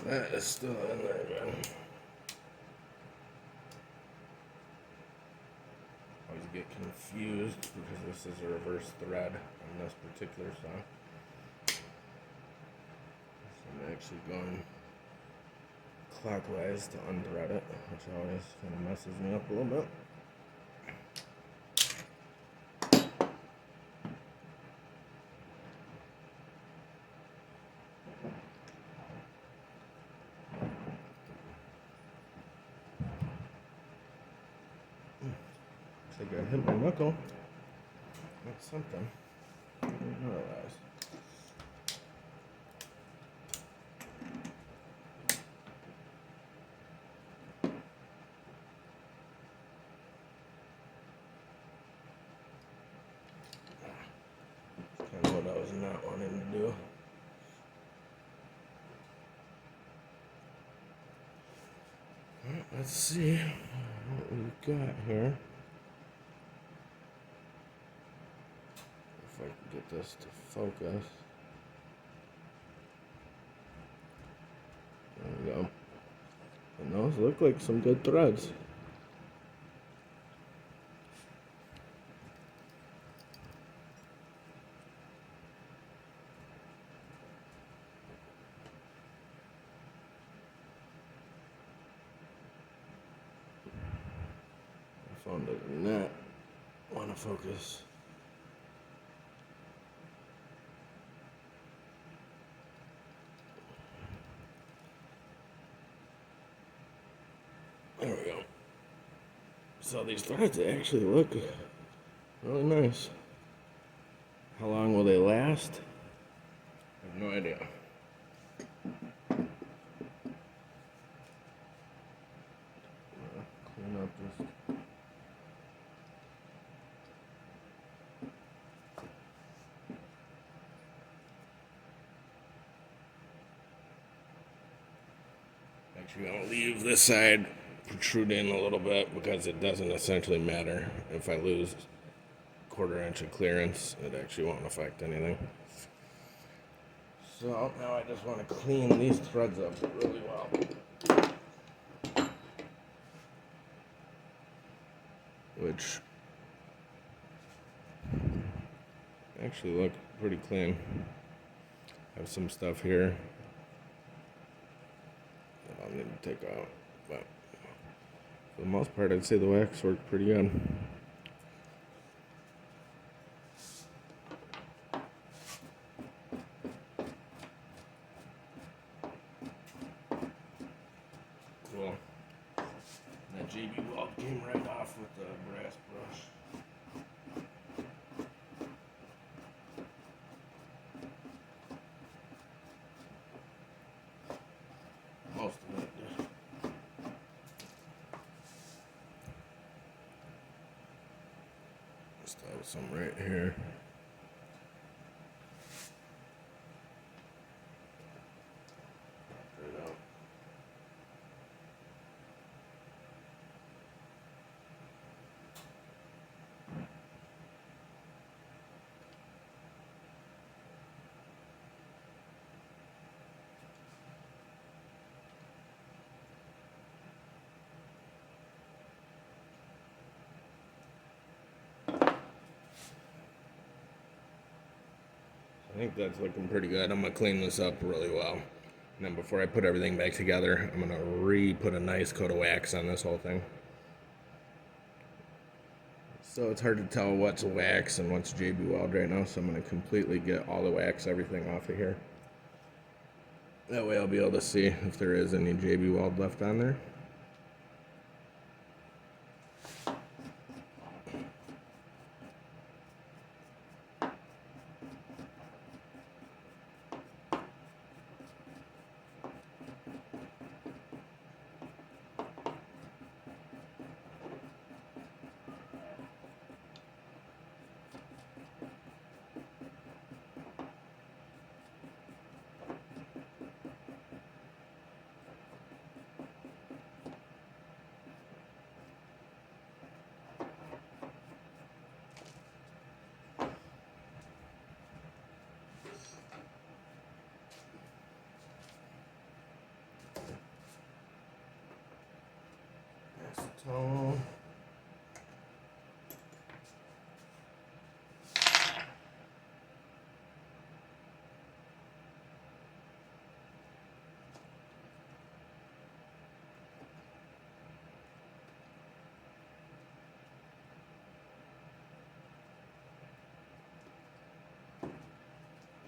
That is still in there again. Always get confused because this is a reverse thread on this particular saw. So I'm actually going clockwise to unthread it, which always kind of messes me up a little bit. I think I hit my knuckle. That's something. I didn't realize. Kind of what I was not wanting to do. Well, let's see what we've got here. If I can get this to focus. There we go. And those look like some good threads. My phone does not want to focus. There we go. So these threads actually look really nice. How long will they last? I have no idea. Clean up this. Actually, I'll leave this side protruding a little bit because it doesn't essentially matter. If I lose a 1/4 inch of clearance, it actually won't affect anything. So now I just want to clean these threads up really well. Which actually look pretty clean. Have some stuff here that I'll need to take out, but for the most part, I'd say the wax worked pretty good. Cool. That JB Weld came right off with the brass brush. Most of it did. Just have some right here. Right out. I think that's looking pretty good. I'm gonna clean this up really well. And then before I put everything back together, I'm gonna put a nice coat of wax on this whole thing. So it's hard to tell what's wax and what's JB Weld right now, so I'm gonna completely get all the wax, everything off of here. That way I'll be able to see if there is any JB Weld left on there. Acetone.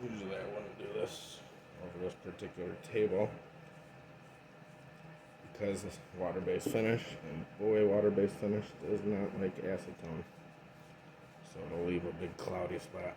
Usually I wouldn't do this over this particular table because it's water-based finish, and boy, water-based finish does not like acetone. So it'll leave a big cloudy spot.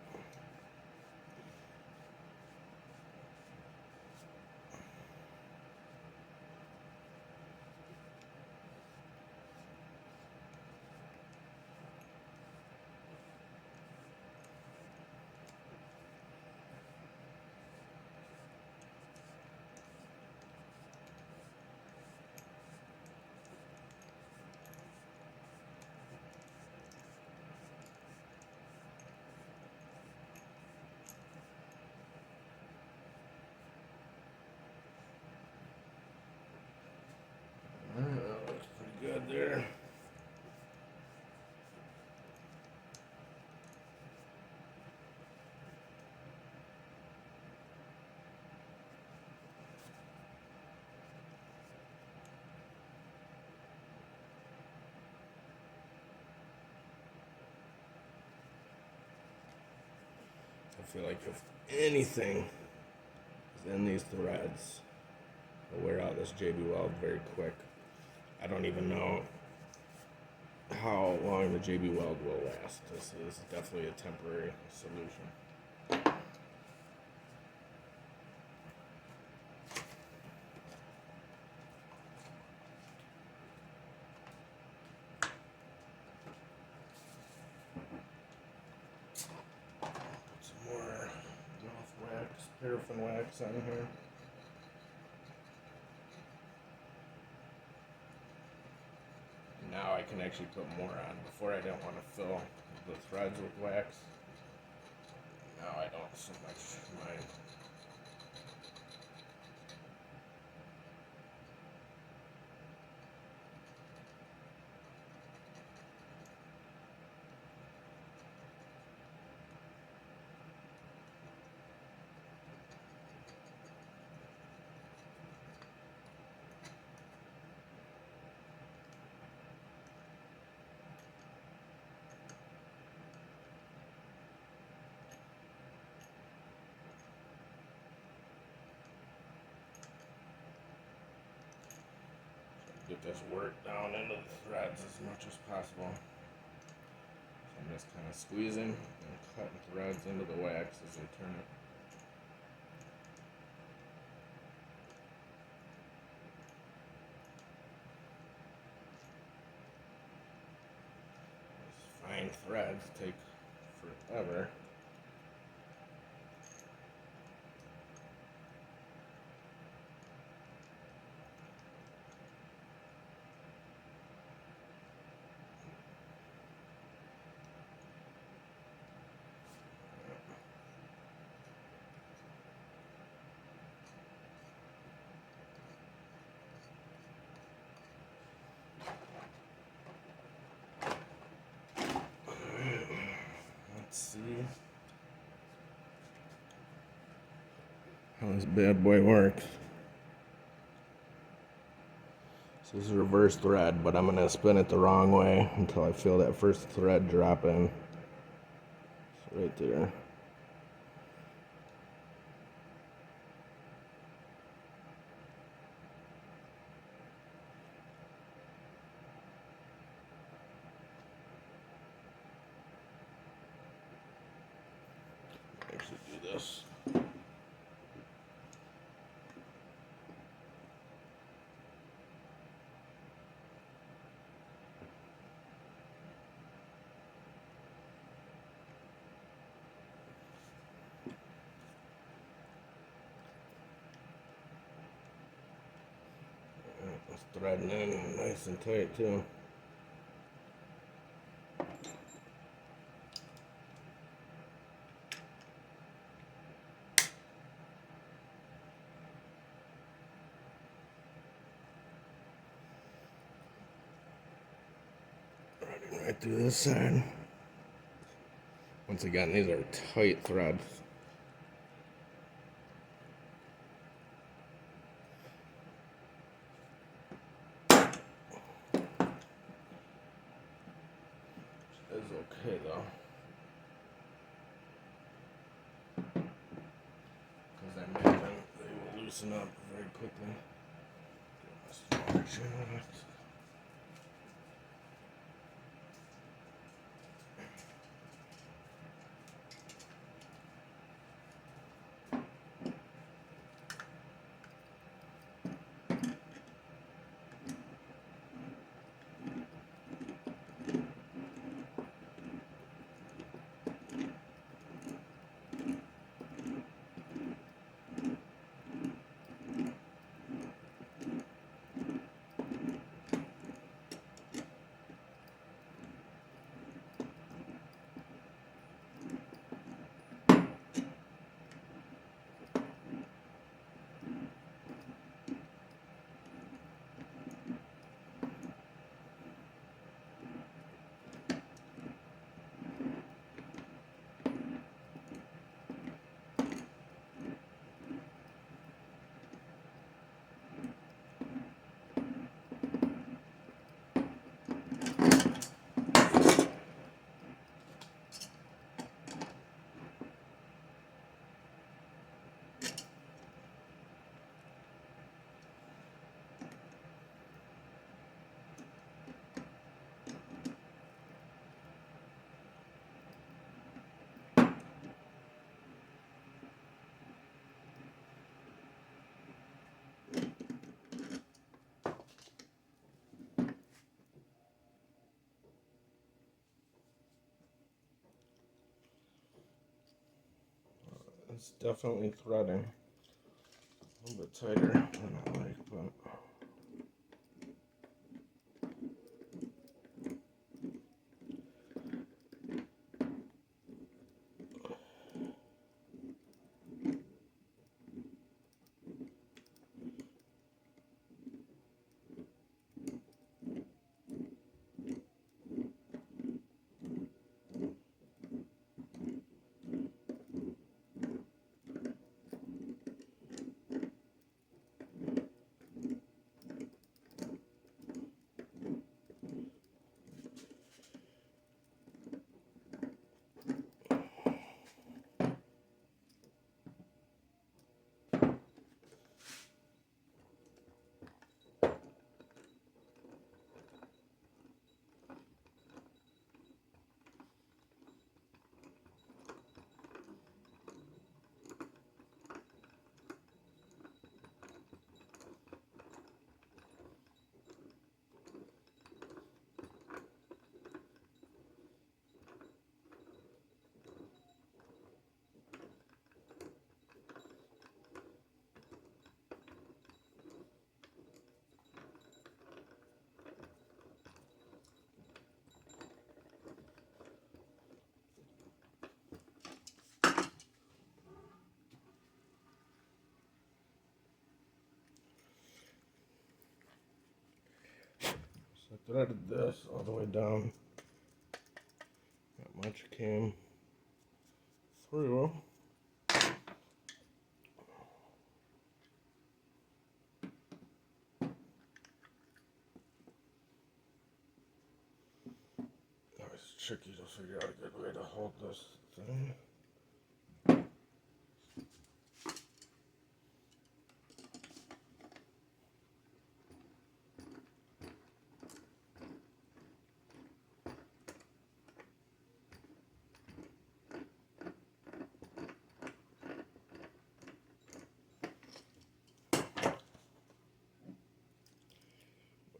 That looks pretty good there. I feel like if anything is in these threads, it'll wear out this JB Weld very quick. I don't even know how long the JB Weld will last. This is definitely a temporary solution. Put some more mouth wax, paraffin wax on here. Now I can actually put more on. Before I didn't want to fill the threads with wax. Now I don't so much mind. Get this work down into the threads as much as possible. So I'm just kind of squeezing and cutting threads into the wax as I turn it. These fine threads take forever. Let's see. how this bad boy works. So this is reverse thread, but I'm going to spin it the wrong way until I feel that first thread drop in. So right there. Actually do this. It's threading in nice and tight too. Running right through this side. Once again, these are tight threads. It's okay though, because I imagine they will loosen up very quickly. Get my smaller chin on it. It's definitely threading. A little bit tighter than I like, but so I threaded this all the way down. Not much came through. tricky to figure out a good way to hold this thing.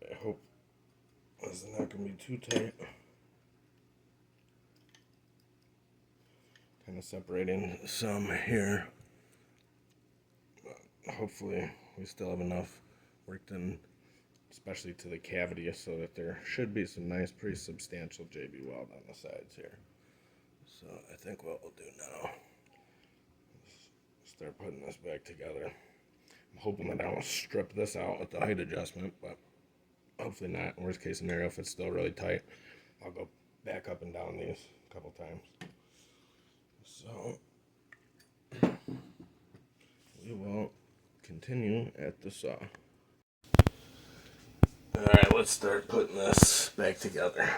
I hope this is not going to be too tight. Kind of separating some here. But hopefully we still have enough worked in, especially to the cavity, so that there should be some nice, pretty substantial JB Weld on the sides here. So I think what we'll do now is start putting this back together. I'm hoping that I don't strip this out with the height adjustment, but hopefully not. Worst case scenario, if it's still really tight, I'll go back up and down these a couple times. So we will continue at the saw. Alright, let's start putting this back together.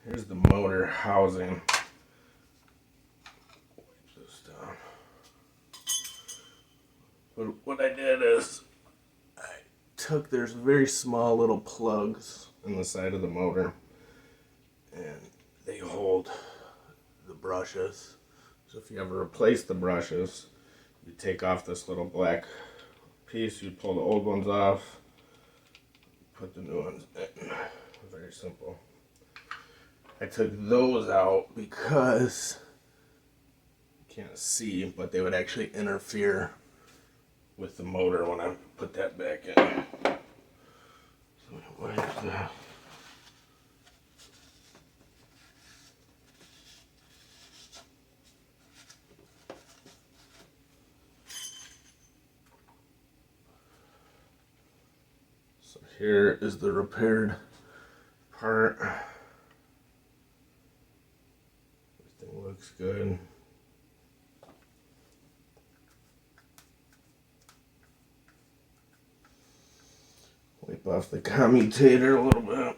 Here's the motor housing. Wipe this down. But what I did is there's very small little plugs in the side of the motor, and they hold the brushes. So if you ever replace the brushes, you take off this little black piece, you pull the old ones off, put the new ones in. Very simple. I took those out because you can't see, but they would actually interfere with the motor when I put that back in. So wipe that. So here is the repaired part. Everything looks good. Wipe off the commutator a little bit.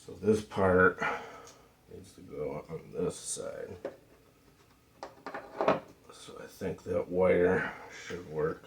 So this part needs to go on this side. So I think that wire should work.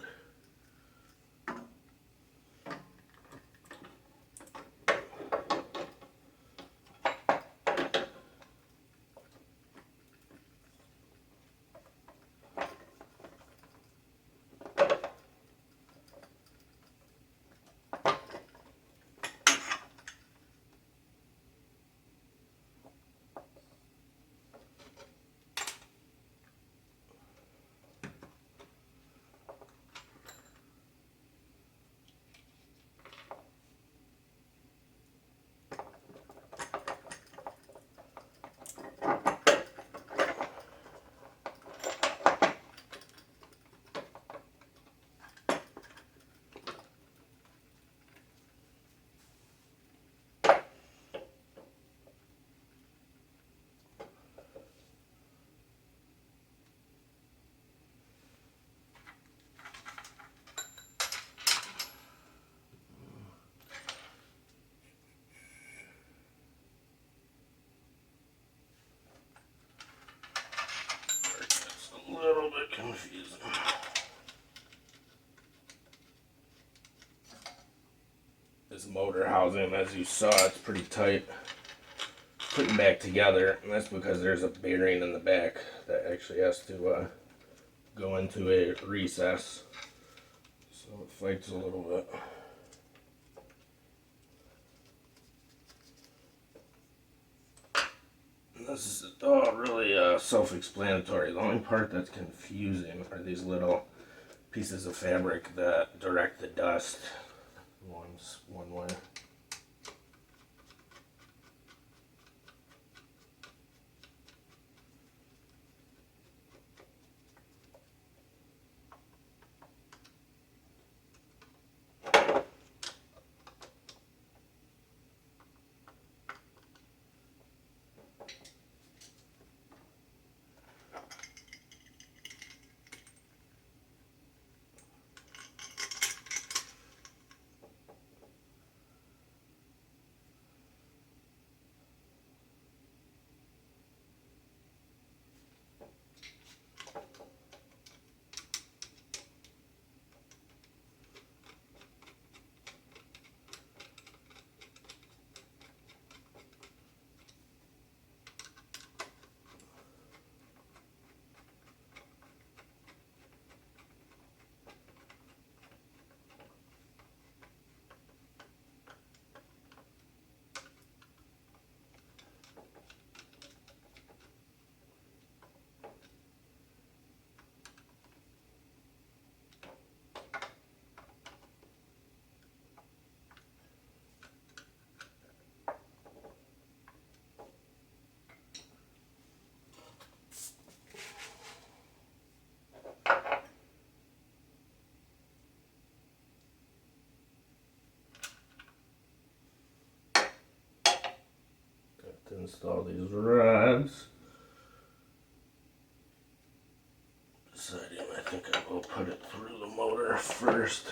A little bit confusing. This motor housing, as you saw, it's pretty tight. Putting back together, and that's because there's a bearing in the back that actually has to go into a recess, so it fights a little bit. And this is really self-explanatory. The only part that's confusing are these little pieces of fabric that direct the dust. One's one way. to install these rods. Deciding, I think I will put it through the motor first.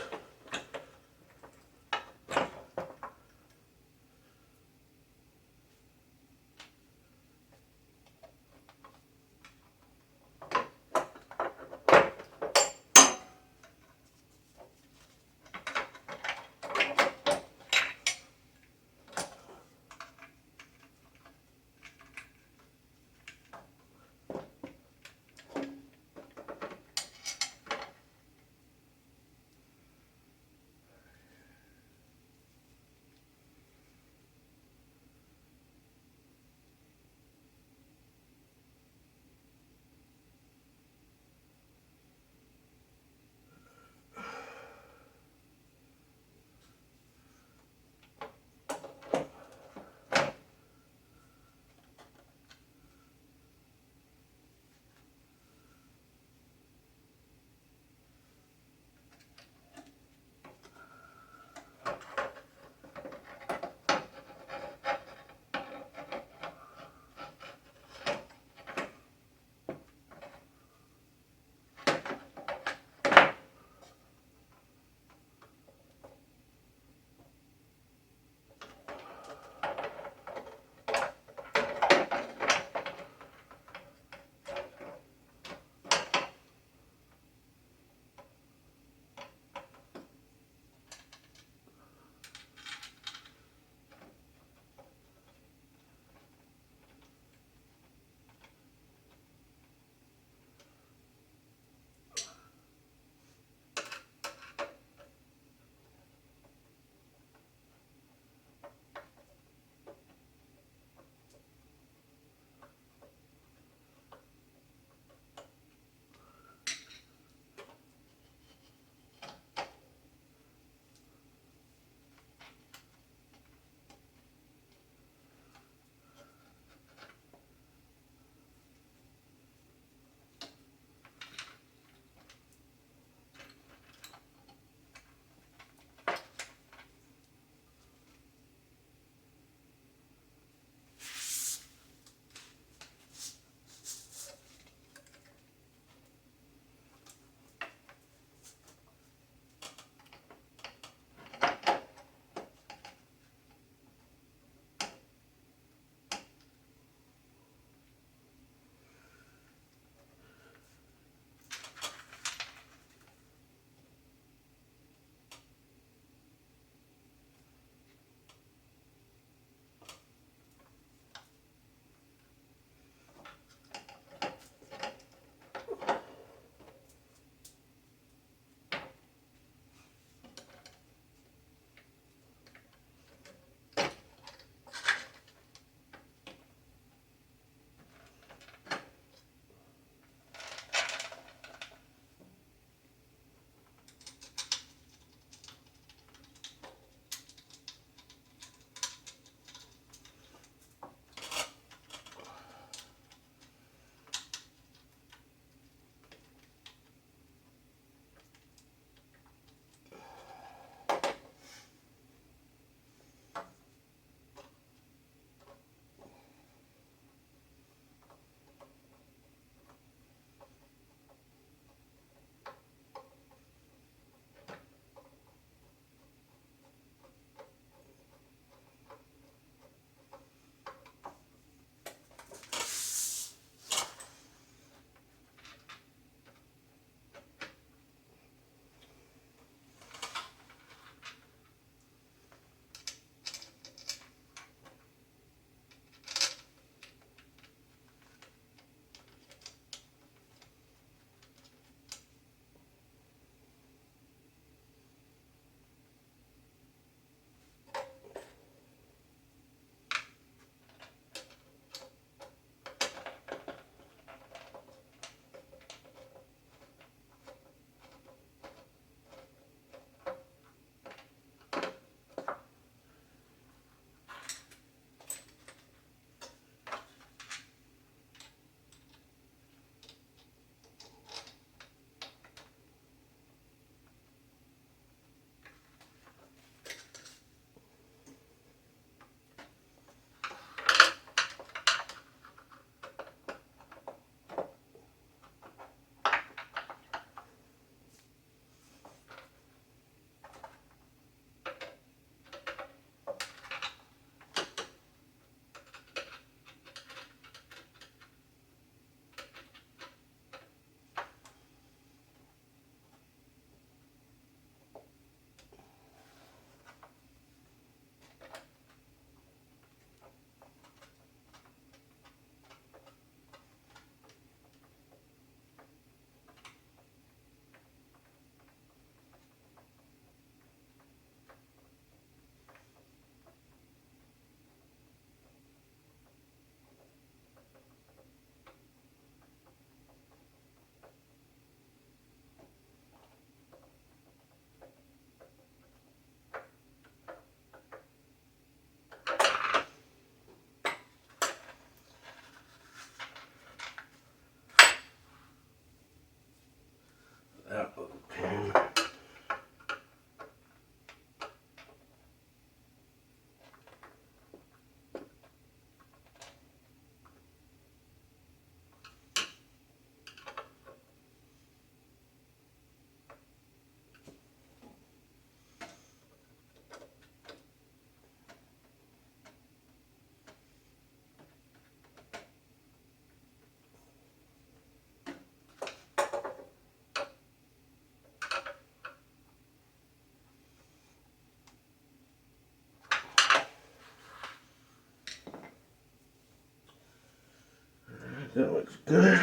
that looks good.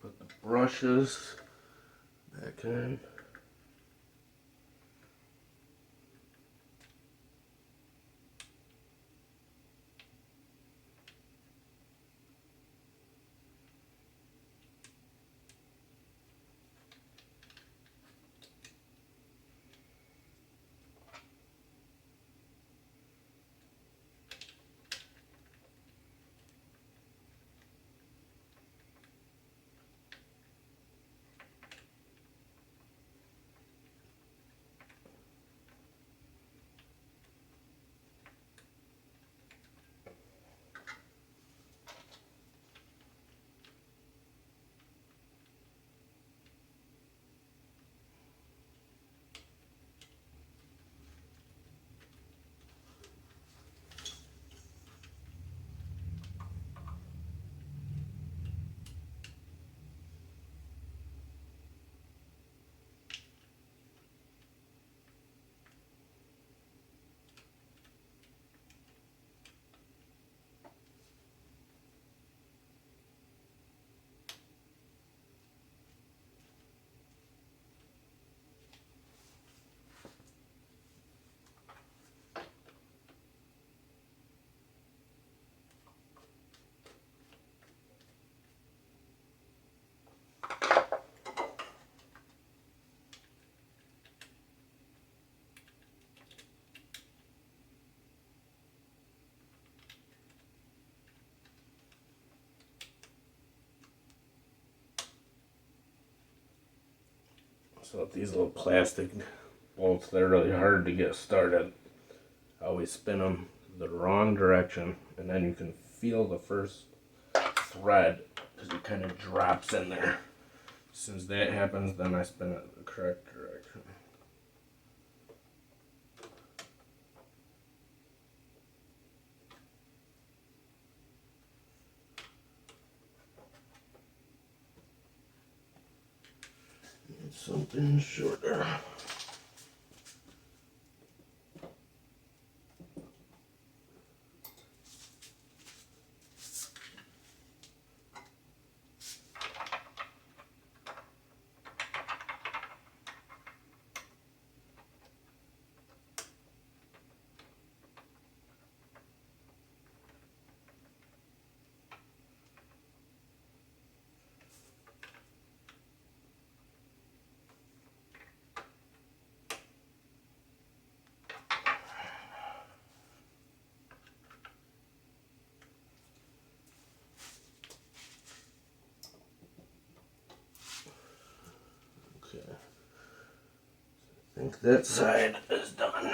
Put the brushes back in. So these little plastic bolts, they're really hard to get started. I always spin them the wrong direction, and then you can feel the first thread because it kind of drops in there. As soon as that happens, then I spin it the correct direction. Need something shorter. Okay. I think that side is done.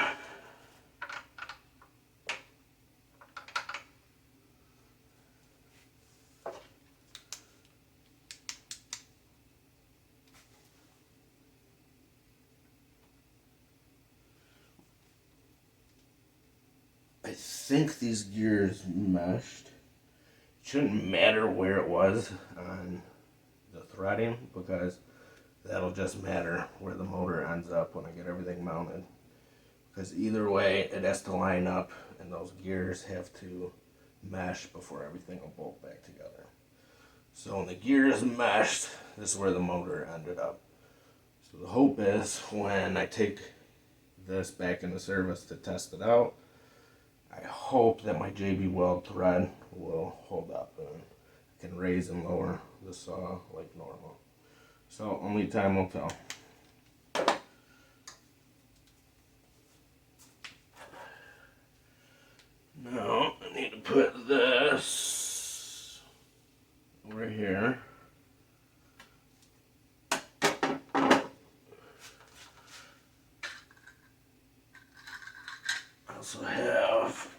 I think these gears meshed. Shouldn't matter where it was on the threading because that'll just matter where the motor ends up when I get everything mounted. Because either way, it has to line up and those gears have to mesh before everything will bolt back together. So when the gears meshed, this is where the motor ended up. So the hope is when I take this back into service to test it out, I hope that my JB Weld thread will hold up and I can raise and lower the saw like normal. So only time will tell. Now I need to put this over here. I also have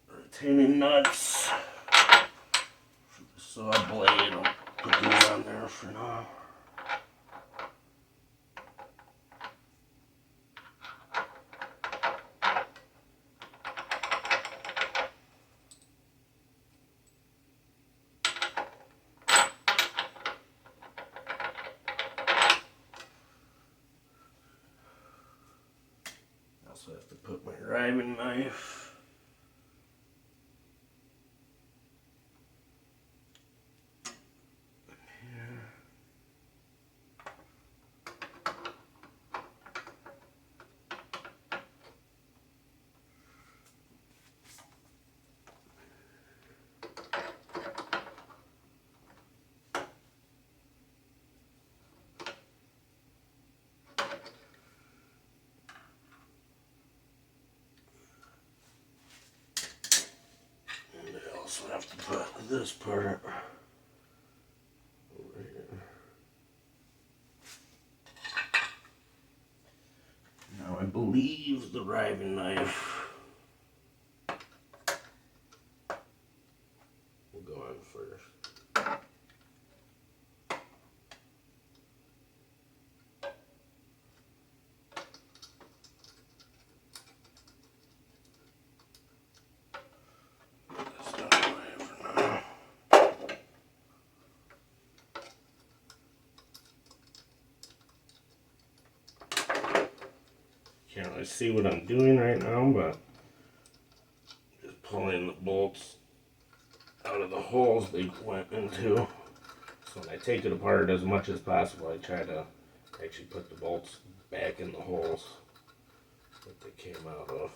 retaining nuts for the saw blade. I'll put these on there for now. I also have to put my riving knife this part over here. Now I believe the riving knife will go on first. Can't really see what I'm doing right now, but just pulling the bolts out of the holes they went into. So when I take it apart as much as possible, I try to actually put the bolts back in the holes that they came out of.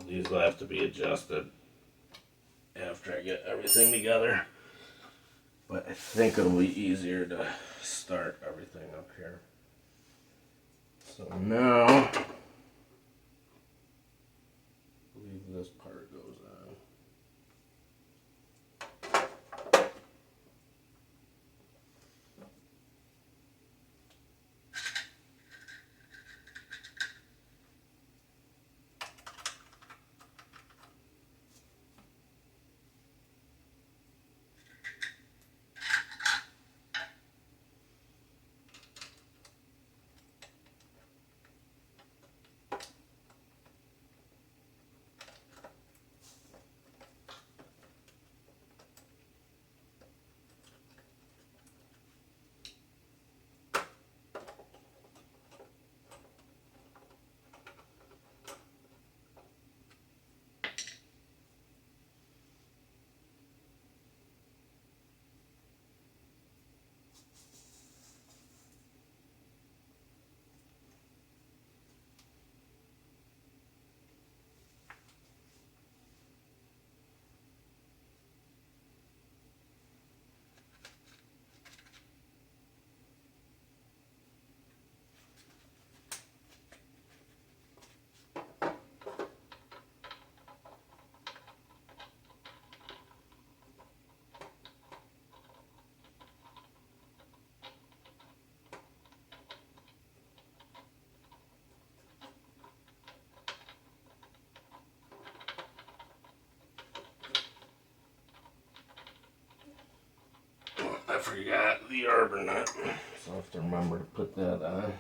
These will have to be adjusted after I get everything together, but I think it'll be easier to start everything up here. So now, I believe this part goes on. I forgot the arbor nut, so I have to remember to put that on.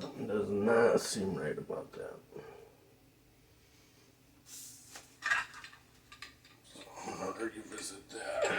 Something does not seem right about that. So I'm going to revisit that.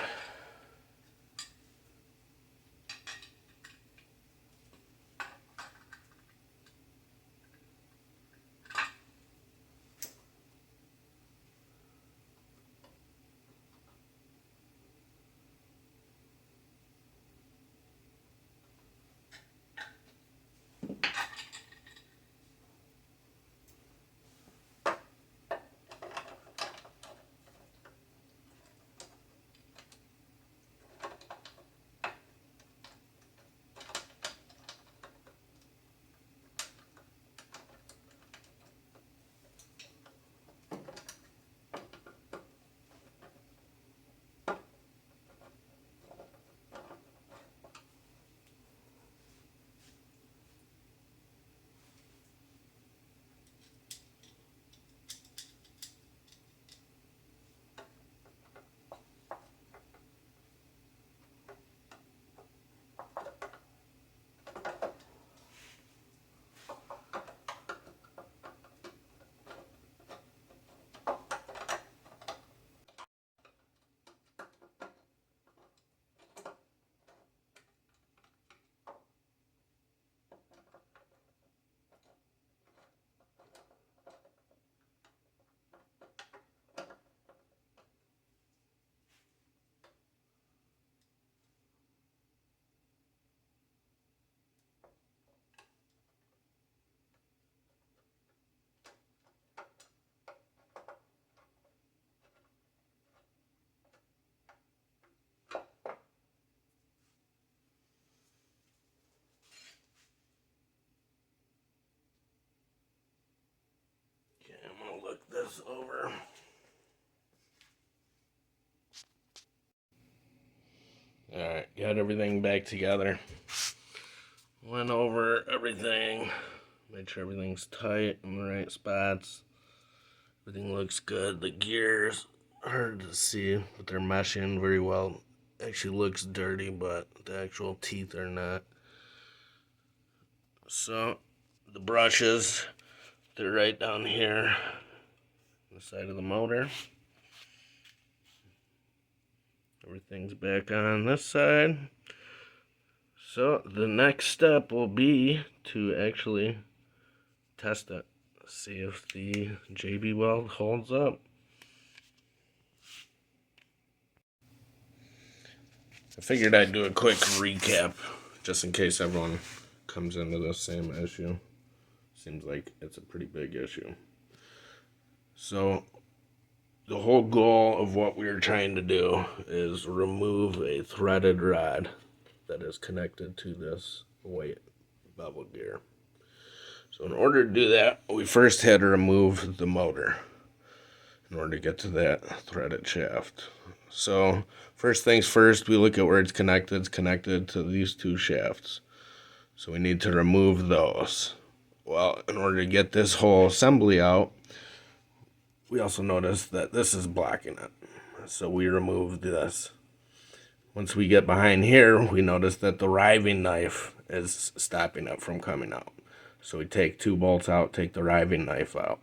Okay, I'm going to look this over. Alright, got everything back together. Went over everything. Made sure everything's tight in the right spots. Everything looks good. The gears, hard to see, but they're meshing very well. Actually looks dirty, but the actual teeth are not. So, the brushes, they're right down here on the side of the motor. Everything's back on this side. So, the next step will be to actually test it. See if the JB Weld holds up. I figured I'd do a quick recap just in case everyone comes into the same issue. Seems like it's a pretty big issue. So the whole goal of what we are trying to do is remove a threaded rod that is connected to this white bevel gear. So in order to do that, we first had to remove the motor in order to get to that threaded shaft. So first things first, we look at where it's connected. It's connected to these two shafts. So we need to remove those. Well, in order to get this whole assembly out, we also noticed that this is blocking it. So we removed this. Once we get behind here, we notice that the riving knife is stopping it from coming out. So we take two bolts out, take the riving knife out.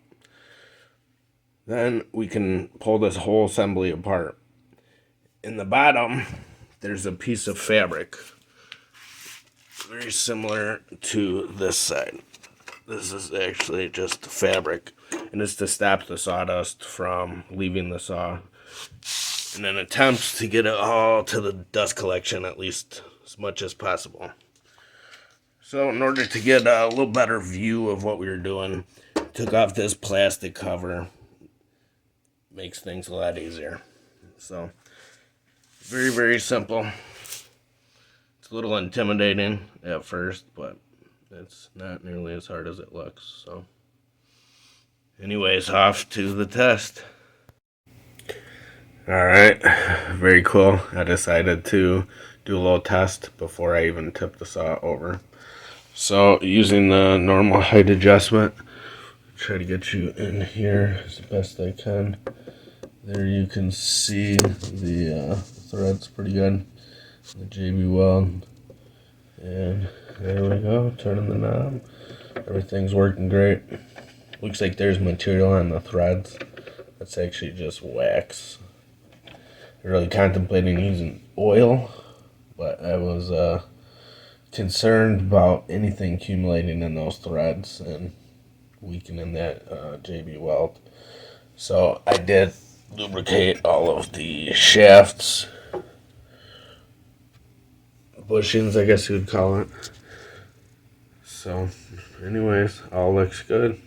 Then we can pull this whole assembly apart. In the bottom, there's a piece of fabric, very similar to this side. This is actually just fabric, and it's to stop the sawdust from leaving the saw, and then attempts to get it all to the dust collection at least as much as possible. So in order to get a little better view of what we were doing, took off this plastic cover. Makes things a lot easier. So very, very simple. It's a little intimidating at first, but it's not nearly as hard as it looks. So anyways, off to the test. Alright, very cool. I decided to do a little test before I even tipped the saw over. So using the normal height adjustment, try to get you in here as best I can. There you can see the thread's pretty good. The JB Weld. And there we go, turning the knob. Everything's working great. Looks like there's material on the threads. That's actually just wax. Really contemplating using oil, but I was concerned about anything accumulating in those threads and weakening that JB Weld. So I did lubricate all of the shafts, bushings, I guess you would call it. So anyways, all looks good.